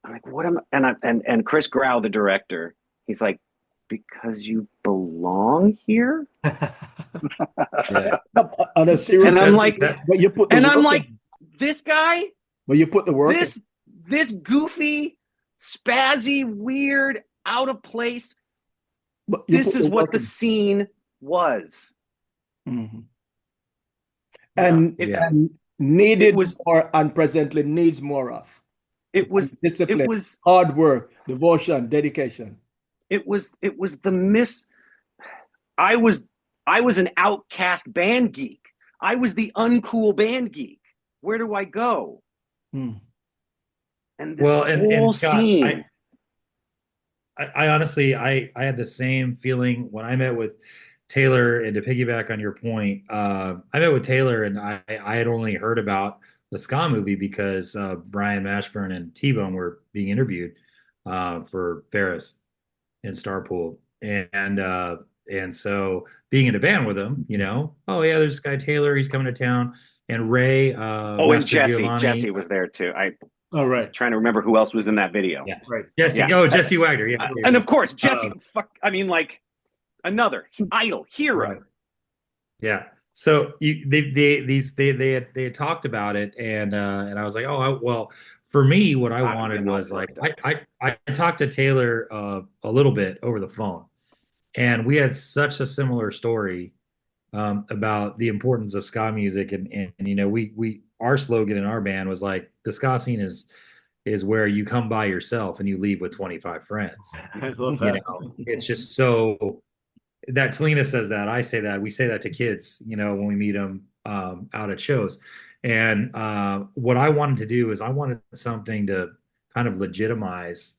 like, what am I? And Chris Grau, the director, he's like, because you belong here. Yeah. On a serious And I'm note, like, but you put the and I'm work like, in. this guy, But you put the work in. this goofy, spazzy, weird, out of place. But you This put is the what work the in. scene was. Mhm. Yeah, And needed it was more and presently needs more of. it was Discipline, hard work, devotion, dedication. it was the miss. I was an outcast band geek. I was the uncool band geek. Where do I go? Hmm. And this whole and Scott, scene. I honestly, I had the same feeling when I met with Taylor. And to piggyback on your point, I met with Taylor, and I had only heard about the Ska movie because Brian Mashburn and T-Bone were being interviewed for Ferris in Starpool, and so being in a band with him, oh yeah, there's this guy Taylor, he's coming to town, and Ray, And Master Jesse, Giovanni. Jesse was there too. Oh, right. Trying to remember who else was in that video. Yeah, Right. Jesse. Yeah. Oh, Jesse Wagner. Yeah, and of course Jesse. I mean, like another idol hero. Right. Yeah. So they had talked about it, and I was like, oh, well, for me, what I wanted was like I talked to Taylor a little bit over the phone, and we had such a similar story about the importance of ska music, and we our slogan in our band was like, the ska scene is where you come by yourself and you leave with 25 friends. I love that. It's just so that Talina says that, I say that, we say that to kids, when we meet them out at shows. And what I wanted to do is I wanted something to kind of legitimize,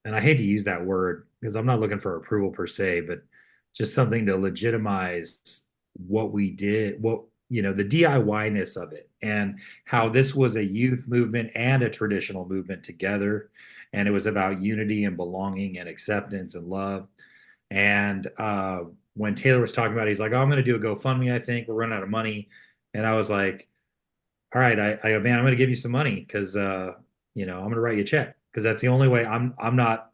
and I hate to use that word because I'm not looking for approval per se, but just something to legitimize what we did, the DIY-ness of it, and how this was a youth movement and a traditional movement together. And it was about unity and belonging and acceptance and love. And when Taylor was talking about it, he's like, oh, I'm going to do a GoFundMe, I think. We're running out of money. And I was like, all right, I go, man, I'm going to give you some money because, I'm going to write you a check because that's the only way. I'm not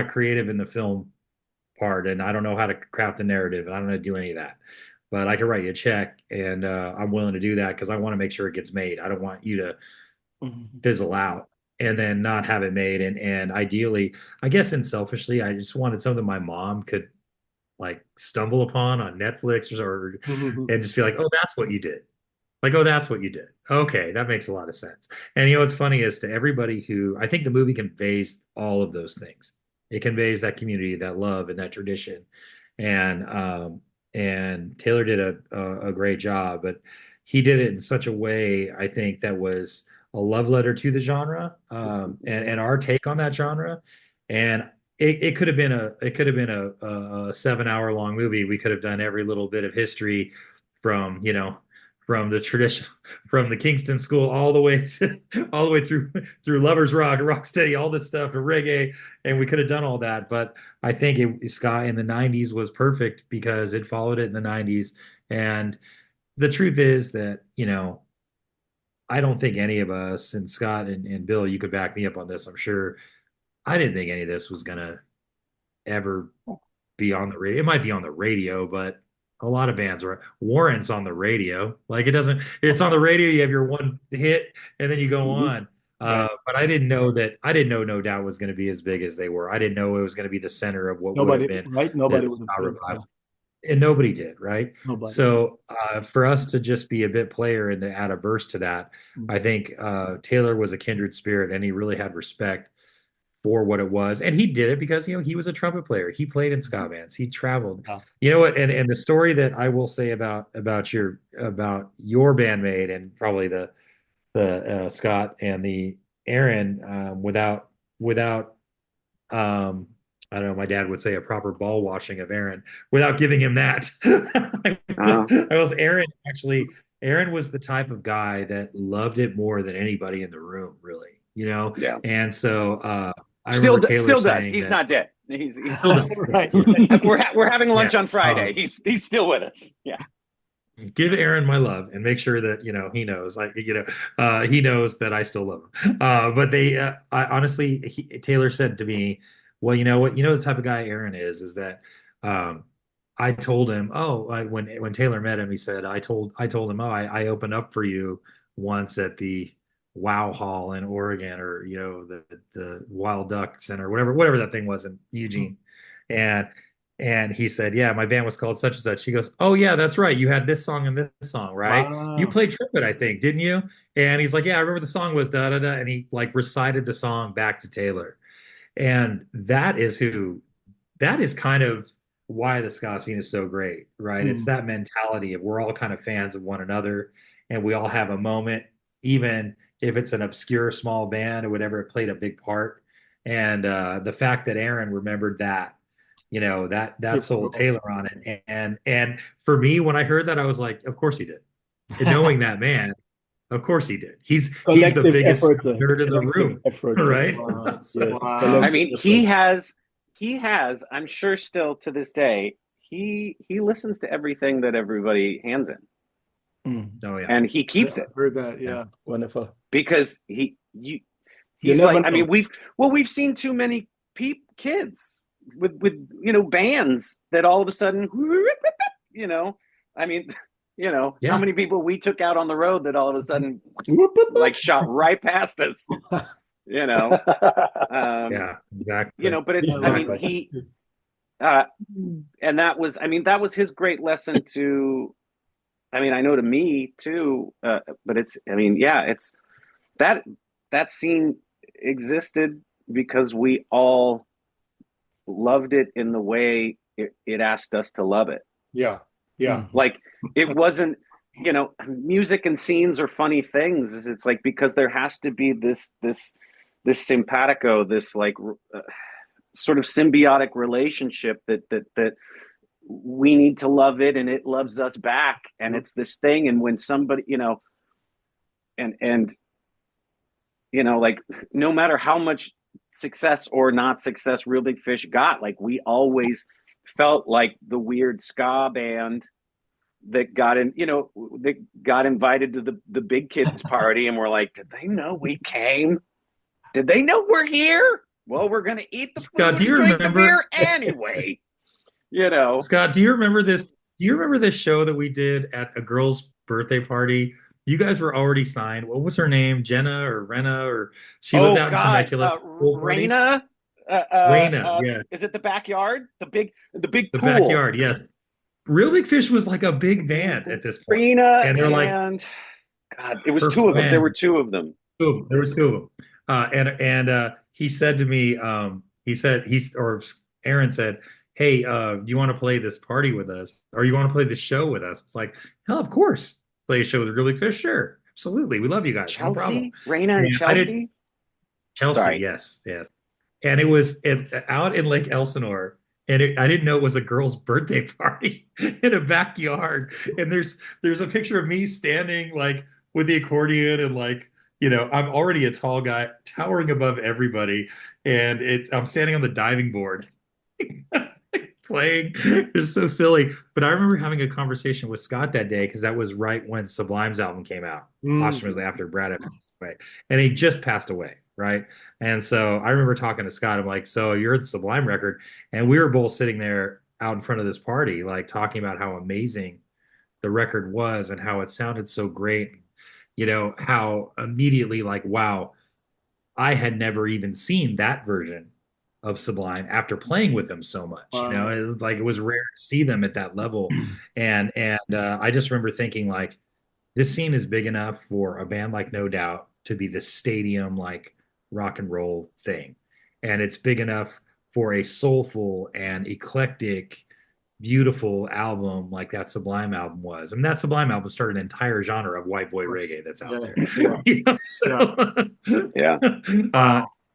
creative in the film part, and I don't know how to craft a narrative, and I don't know how to do any of that. But I can write you a check, and I'm willing to do that because I want to make sure it gets made. I don't want you to fizzle out and then not have it made. And ideally, I guess, and selfishly, I just wanted something my mom could like stumble upon on Netflix and just be like, oh, that's what you did. Like, oh, that's what you did. Okay, that makes a lot of sense. And what's funny is, to everybody who, I think the movie conveys all of those things. It conveys that community, that love, and that tradition. And Taylor did a great job, but he did it in such a way, I think, that was a love letter to the genre, and our take on that genre. And it could have been a 7-hour long movie. We could have done every little bit of history from the tradition, from the Kingston School all the way through Lovers Rock, Rocksteady, all this stuff, to reggae, and we could have done all that. But I think Ska in the '90s was perfect because it followed it in the '90s. And the truth is that I don't think any of us, and Scott and Bill, you could back me up on this, I'm sure. I didn't think any of this was gonna ever be on the radio. It might be on the radio, but a lot of bands are. Warrant's on the radio. Like, it's on the radio. You have your one hit and then you go on. But I didn't know No Doubt was going to be as big as they were. I didn't know it was going to be the center of what would have been. Right? Nobody this would revival. And nobody did, right? Nobody. So for us to just be a bit player and to add a verse to that, I think Taylor was a kindred spirit, and he really had respect for what it was. And he did it because he was a trumpet player. He played in ska bands. He traveled. Oh. You know what? And the story that I will say about your bandmate, and probably the Scott and the Aaron, without I don't know, my dad would say a proper ball washing of Aaron, without giving him that. Aaron was the type of guy that loved it more than anybody in the room, really. Yeah. And so I still remember Taylor does. He's that, not dead. He's still does. Right. We're having lunch on Friday. He's still with us. Yeah. Give Aaron my love and make sure that he knows, he knows that I still love him. But Taylor said to me, well, you know what, the type of guy Aaron is that I told him, when Taylor met him, he said, I told him, I opened up for you once at the Wow Hall in Oregon, or the Wild Duck Center, whatever that thing was in Eugene, and he said, yeah, my band was called such and such. He goes, oh yeah, that's right, you had this song and this song, right? You Wow. played trumpet, I think, didn't you? And he's like, yeah, I remember the song was da da da, and he like recited the song back to Taylor, and that is kind of why the ska scene is so great, right? It's that mentality of we're all kind of fans of one another, and we all have a moment, even if it's an obscure small band or whatever, it played a big part. And the fact that Aaron remembered that, that sold Taylor on it. And for me, when I heard that, I was like, of course he did. And knowing that man, of course he did. He's the biggest nerd in the room, right? I mean, he has, I'm sure still to this day, he listens to everything that everybody hands him. Oh yeah. And he keeps it. Heard that, yeah. Wonderful. Because he's like, I mean, we've seen too many kids with bands that all of a sudden, I mean, how many people we took out on the road that all of a sudden like shot right past us, Yeah, exactly. But it's, I mean, he, and that was his great lesson to, I mean, I know to me too, but it's, I mean, yeah, it's that scene existed because we all loved it in the way it asked us to love it. Yeah. Yeah. Like it wasn't, music and scenes are funny things. It's like, because there has to be this simpatico, this like sort of symbiotic relationship that we need to love it and it loves us back. And it's this thing. And when somebody, like no matter how much success or not success Real Big Fish got, like we always felt like the weird ska band that got invited to the big kids party, and we're like, did they know we came? Did they know we're here? Well, we're gonna eat the Scott, food do you and drink remember the beer anyway. Scott, do you remember this? Do you remember this show that we did at a girl's birthday party? You guys were already signed. What was her name? Jenna or Rena, or she lived out in Temecula. Raina. Raina, yeah. Is it the backyard? The big pool. Backyard, yes. Real Big Fish was like a big band at this point. Raina and they're like, God, it was two of them. There were two of them. There was two of them. And he said to me, Aaron said, hey, do you want to play this party with us? Or you want to play this show with us? It's like, hell, of course. Play a show with Real Big Fish? Sure. Absolutely. We love you guys. Chelsea? No problem. Raina and Chelsea? Chelsea, sorry. Yes. And it was out in Lake Elsinore. And I didn't know it was a girl's birthday party in a backyard. And there's a picture of me standing like with the accordion and like, I'm already a tall guy towering above everybody. And I'm standing on the diving board playing. It's so silly. But I remember having a conversation with Scott that day, because that was right when Sublime's album came out, posthumously after Brad had passed away. And he just passed away. Right. And so I remember talking to Scott. I'm like, so you're at the Sublime record. And we were both sitting there out in front of this party, like talking about how amazing the record was and how it sounded so great. How immediately like, wow, I had never even seen that version of Sublime after playing with them so much. Wow. It was like, it was rare to see them at that level. And I just remember thinking like, this scene is big enough for a band like No Doubt to be the stadium, like, rock and roll thing, and it's big enough for a soulful and eclectic, beautiful album like that Sublime album was. I mean, that Sublime album started an entire genre of white boy reggae that's out there. Yeah.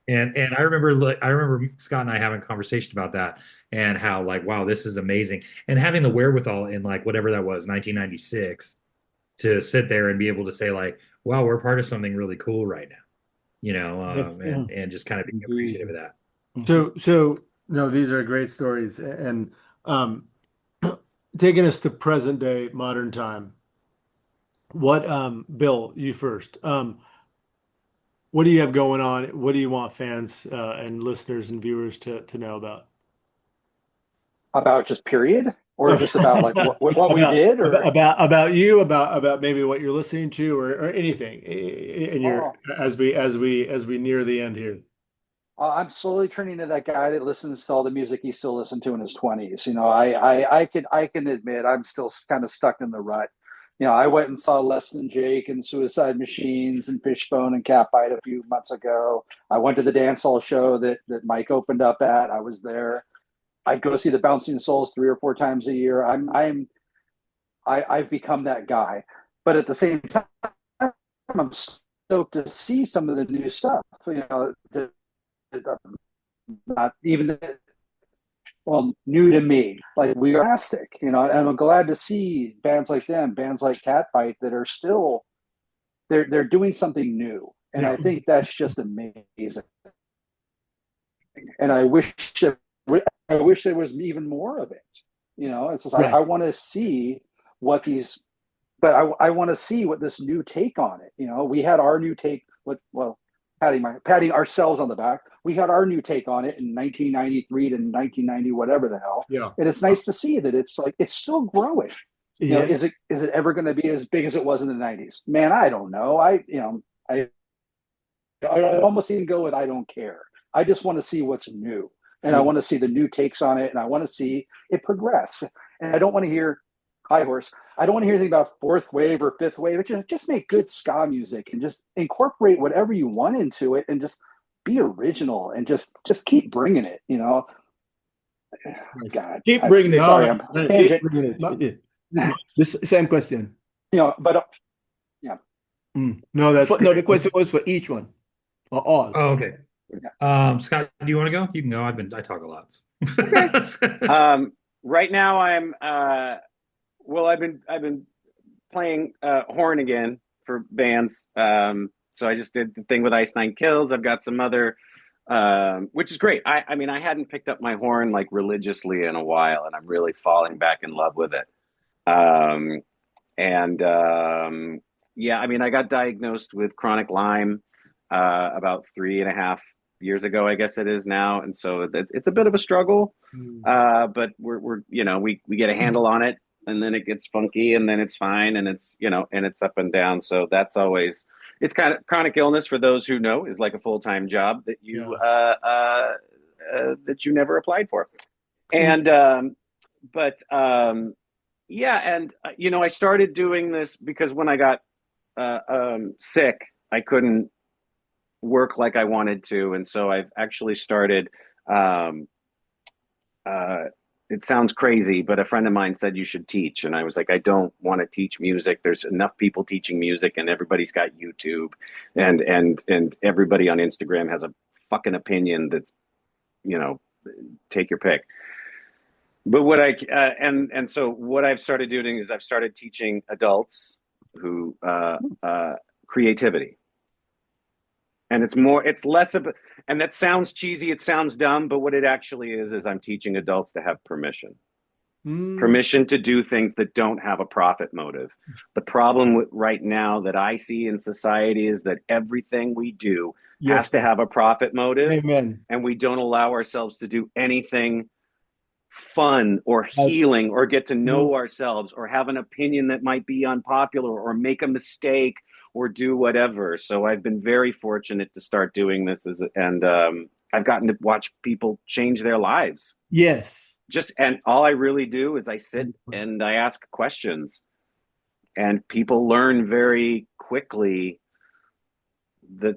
And I remember Scott and I having a conversation about that and how like, wow, this is amazing, and having the wherewithal in like whatever that was, 1996, to sit there and be able to say like, wow, we're part of something really cool right now. And just kind of being appreciative of that. So no, these are great stories, and taking us to present day, modern time. What, Bill, you first. What do you have going on? What do you want fans and listeners and viewers to know about? About just period? or just about like what we did, or about you, about maybe what you're listening to, or anything in your as we near the end here. I'm slowly turning into that guy that listens to all the music he still listened to in his 20s. I can admit I'm still kind of stuck in the rut. I went and saw Less Than Jake and Suicide Machines and Fishbone and Catbite a few months ago. I went to the dance hall show that Mike opened up at. I was there. I'd go see the Bouncing Souls 3 or 4 times a year. I've become that guy, but at the same time, I'm stoked to see some of the new stuff. Not even new to me. Like We Are Plastic, and I'm glad to see bands like them, bands like Catbite, that are still they're doing something new, and I think that's just amazing. And I wish there was even more of it. It's just, I want to see what these, but I want to see what this new take on it. We had our new take. Patting ourselves on the back. We had our new take on it in 1993 to 1990, whatever the hell. Yeah. And it's nice to see that it's still growing. Is it ever going to be as big as it was in the 90s? Man, I don't know. I almost even go with I don't care. I just want to see what's new. And I want to see the new takes on it, and I want to see it progress. And I don't want to hear high horse. I don't want to hear anything about fourth wave or fifth wave. Just make good ska music and just incorporate whatever you want into it, and just be original, and just keep bringing it. God, keep bringing it. Sorry, keep bringing it. This same question. But yeah. No, the question was for each one or all. Oh, okay. Yeah. Scott, do you want to go? You can go. I talk a lot. Right now I've been playing horn again for bands. So I just did the thing with Ice Nine Kills. I've got some other, which is great. I mean, I hadn't picked up my horn like religiously in a while, and I'm really falling back in love with it. Yeah, I mean, I got diagnosed with chronic Lyme about 3.5 years ago, I guess it is now, and so it's a bit of a struggle. But we get a handle on it, and then it gets funky, and then it's fine, and it's and it's up and down. So that's always, it's kind of, chronic illness, for those who know, is like a full-time job that you that you never applied for. And I started doing this because when I got sick, I couldn't work like I wanted to, and so I've actually started. It sounds crazy, but a friend of mine said you should teach, and I was like, I don't want to teach music. There's enough people teaching music, and everybody's got YouTube, and everybody on Instagram has a fucking opinion that's, take your pick. But so what I've started doing is I've started teaching adults who creativity. And it's less of, and that sounds cheesy, it sounds dumb, but what it actually is I'm teaching adults to have permission. Permission to do things that don't have a profit motive. The problem right now that I see in society is that everything we do has to have a profit motive. Amen. And we don't allow ourselves to do anything fun or healing or get to know ourselves or have an opinion that might be unpopular or make a mistake or do whatever. So I've been very fortunate to start doing this, and I've gotten to watch people change their lives. Yes. And all I really do is I sit and I ask questions, and people learn very quickly that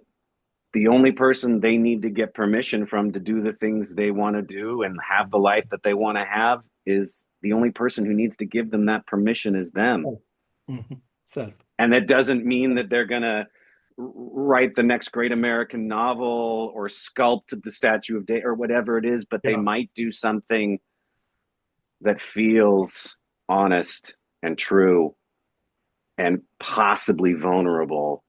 the only person they need to get permission from to do the things they want to do and have the life that they want to have is the only person who needs to give them that permission is them. Self. And that doesn't mean that they're going to write the next great American novel or sculpt the Statue of David or whatever it is, but they might do something that feels honest and true and possibly vulnerable.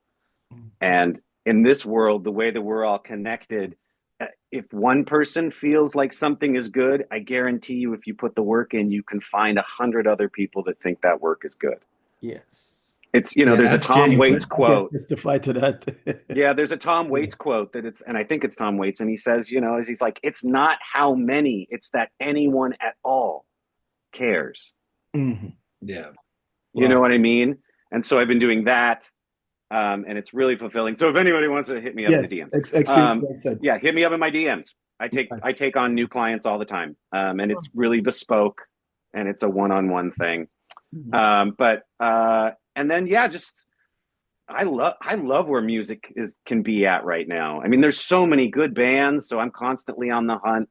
And in this world, the way that we're all connected, if one person feels like something is good, I guarantee you, if you put the work in, you can find 100 other people that think that work is good. Yes. It's, there's a Tom Waits quote. Testify to that. Yeah, there's a Tom Waits quote and I think it's Tom Waits, and he says, he's like, it's not how many, it's that anyone at all cares? Mhm. Yeah. You Wow. know what I mean? And so I've been doing that, and it's really fulfilling. So if anybody wants to hit me up in Yes, the DMs, extremely well said. yeah, hit me up in my DMs. I take on new clients all the time, and it's really bespoke, and it's a one-on-one thing. Mhm. And then yeah, just I love where music can be at right now. I mean, there's so many good bands, so I'm constantly on the hunt.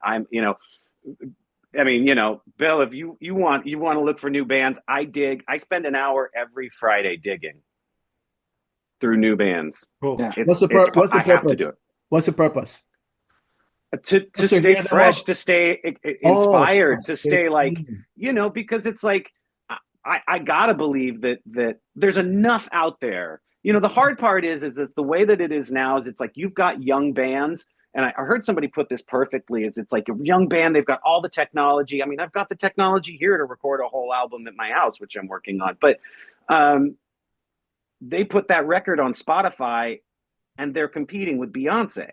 Bill, if you want to look for new bands, I spend an hour every Friday digging through new bands. Cool. Yeah. What's the purpose? I have to do it. What's the purpose? To stay fresh, to stay inspired, to stay because it's like I gotta believe that there's enough out there. The hard part is that the way that it is now is it's like you've got young bands, and I heard somebody put this perfectly. It's like a young band, they've got all the technology. I mean, I've got the technology here to record a whole album at my house, which I'm working on. But they put that record on Spotify, and they're competing with Beyonce.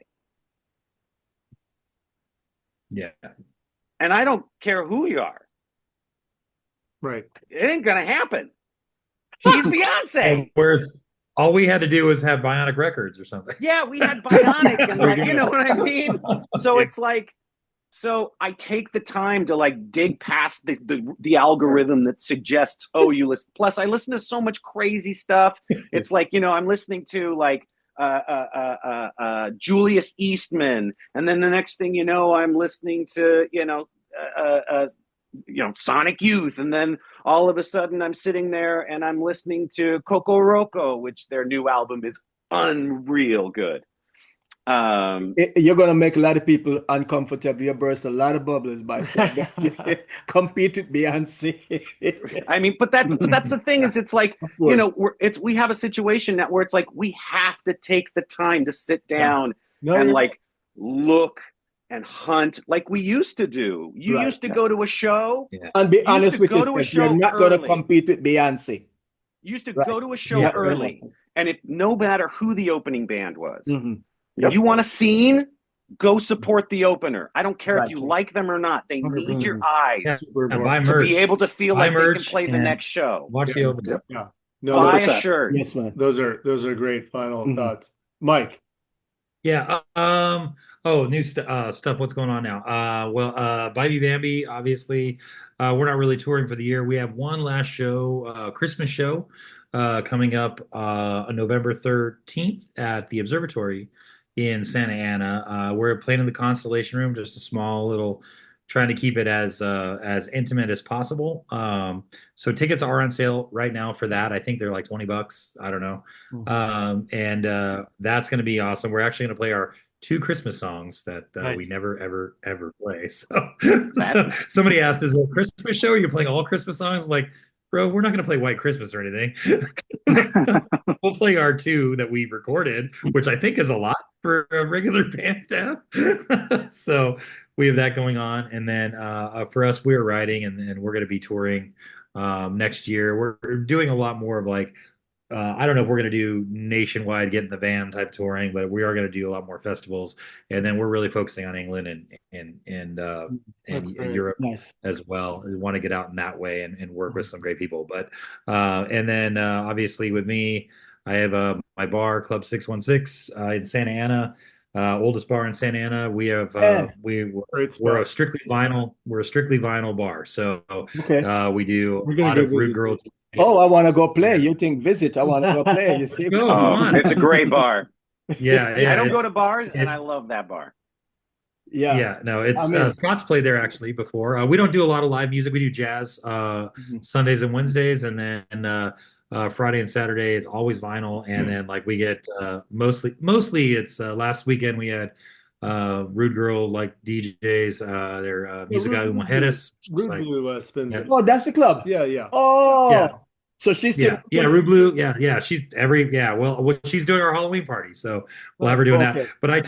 Yeah. And I don't care who you are. Right. It ain't gonna happen. She's Beyonce. Whereas all we had to do was have Bionic Records or something. Yeah, we had Bionic, and you know what I mean. So it's like, so I take the time to dig past the algorithm that suggests, oh, you listen. Plus, I listen to so much crazy stuff. It's like I'm listening to Julius Eastman, and then the next thing you know, I'm listening to Sonic Youth, and then all of a sudden I'm sitting there and I'm listening to Coco Roco, which their new album is unreal good. You're gonna make a lot of people uncomfortable. You burst a lot of bubbles by saying compete with Beyonce. I mean, but that's the thing is, it's like we have a situation now where it's like we have to take the time to sit down and look and hunt like we used to do. You used to go to a show and be honest with yourself. You're not going to compete with Beyonce. You used to go to a show early, and if no matter who the opening band was, if you want a scene, go support the opener. I don't care if you like them or not. They need your eyes to be able to feel like they can play the next show. Watch the opener. Yeah. No, buy a shirt. Yes, man. Those are great final thoughts. Mike. Yeah. New stuff. What's going on now? Me Bambi, obviously, we're not really touring for the year. We have one last show, Christmas show, coming up on November 13th at the Observatory in Santa Ana. We're playing in the Constellation Room, just a small little, trying to keep it as intimate as possible. So tickets are on sale right now for that. I think they're like $20. I don't know. That's going to be awesome. We're actually going to play our 2 Christmas songs that we never, ever play. So somebody asked, is it a Christmas show? Are you playing all Christmas songs? I'm like, bro, we're not going to play White Christmas or anything. We'll play our 2 that we recorded, which I think is a lot for a regular band to have. So we have that going on. And then for us, we're writing and we're going to be touring next year. We're doing a lot more of I don't know if we're going to do nationwide, get in the van type touring, but we are going to do a lot more festivals. And then we're really focusing on England and Europe as well. We want to get out in that way and work with some great people. But and then obviously with me, I have my bar, Club 616 in Santa Ana, oldest bar in Santa Ana. We have we're a strictly vinyl bar. So we do a lot of Rude Girl. Oh, I want to go play. You think visit? I want to go play. You see? It's a great bar. Yeah. I don't go to bars, and I love that bar. Yeah. No, it's Scott's played there actually before. We don't do a lot of live music. We do jazz Sundays and Wednesdays, and then Friday and Saturday is always vinyl. And then we get mostly it's last weekend we had Rude Girl DJs, their Musica Mujeres. Oh, that's the club. Yeah. Oh, yeah. So she's still Rude Blue. Yeah. She's she's doing our Halloween party, so we'll have her doing that. But I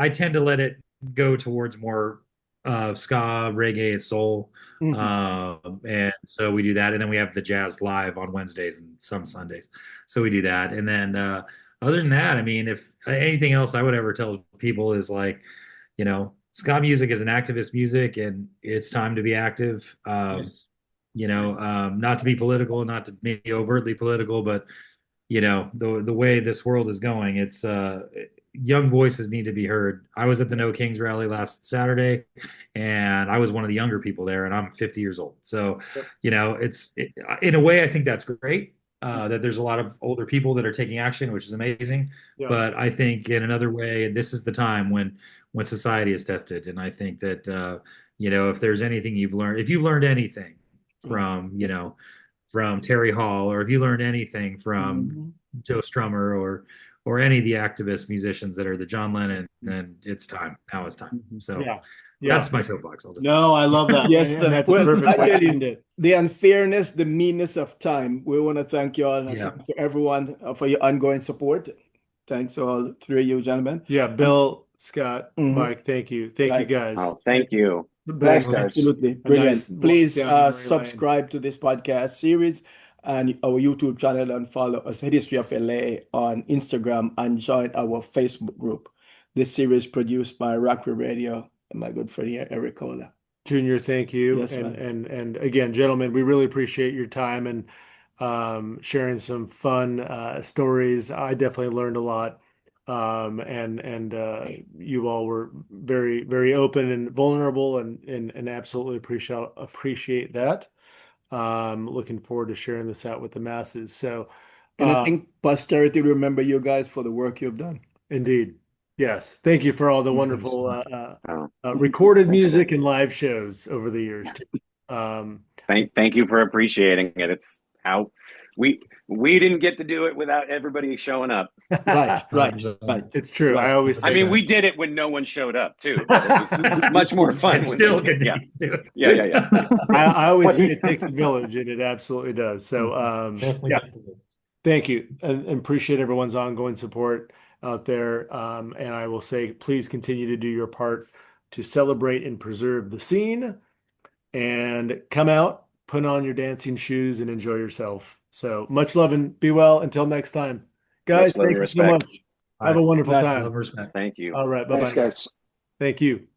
tend to let it go towards more ska, reggae, and soul, and so we do that. And then we have the jazz live on Wednesdays and some Sundays, so we do that. And then other than that, I mean, if anything else I would ever tell people is ska music is an activist music, and it's time to be active. not to be political, not to be overtly political, but the way this world is going, it's young voices need to be heard. I was at the No Kings rally last Saturday, and I was one of the younger people there, and I'm 50 years old. So, in a way, I think that's great. That there's a lot of older people that are taking action, which is amazing. Yeah. But I think in another way, this is the time when society is tested, and I think that if there's anything you've learned, if you've learned anything from from Terry Hall, or if you learned anything from Joe Strummer or any of the activist musicians that are the John Lennon, then it's time. Now it's time. So that's my soapbox. No, I love that. Yes, and that's perfect way to end it. The unfairness, the meanness of time. We want to thank you all, and thanks to everyone for your ongoing support. Thanks to all three of you gentlemen. Yeah, Bill, Scott, Mike, thank you. Thank you guys. Oh, thank you. Thanks, guys. Absolutely. Brilliant. Please subscribe to this podcast series and our YouTube channel, and follow us, History of LA, on Instagram, and join our Facebook group. This series produced by Rockery Radio and my good friend here, Eric Kohler. Junor, thank you. Yes, and again, gentlemen, we really appreciate your time and sharing some fun stories. I definitely learned a lot. And you all were very, very open and vulnerable, and absolutely appreciate that. Looking forward to sharing this out with the masses. So, and I think posterity will remember you guys for the work you've done. Indeed. Yes. Thank you for all the wonderful recorded music and live shows over the years. Thank you for appreciating it. It's how we didn't get to do it without everybody showing up. Right. It's true. Right. I mean, we did it when no one showed up too. But it was much more fun. Still, yeah. I always say it takes a village, and it absolutely does. So, thank you, and appreciate everyone's ongoing support out there. And I will say, please continue to do your part to celebrate and preserve the scene, and come out, put on your dancing shoes, and enjoy yourself. So much love and be well. Until next time, guys. Thank you so much. Have a wonderful time. Thank you. All right. Bye-bye. Thanks, guys. Thank you.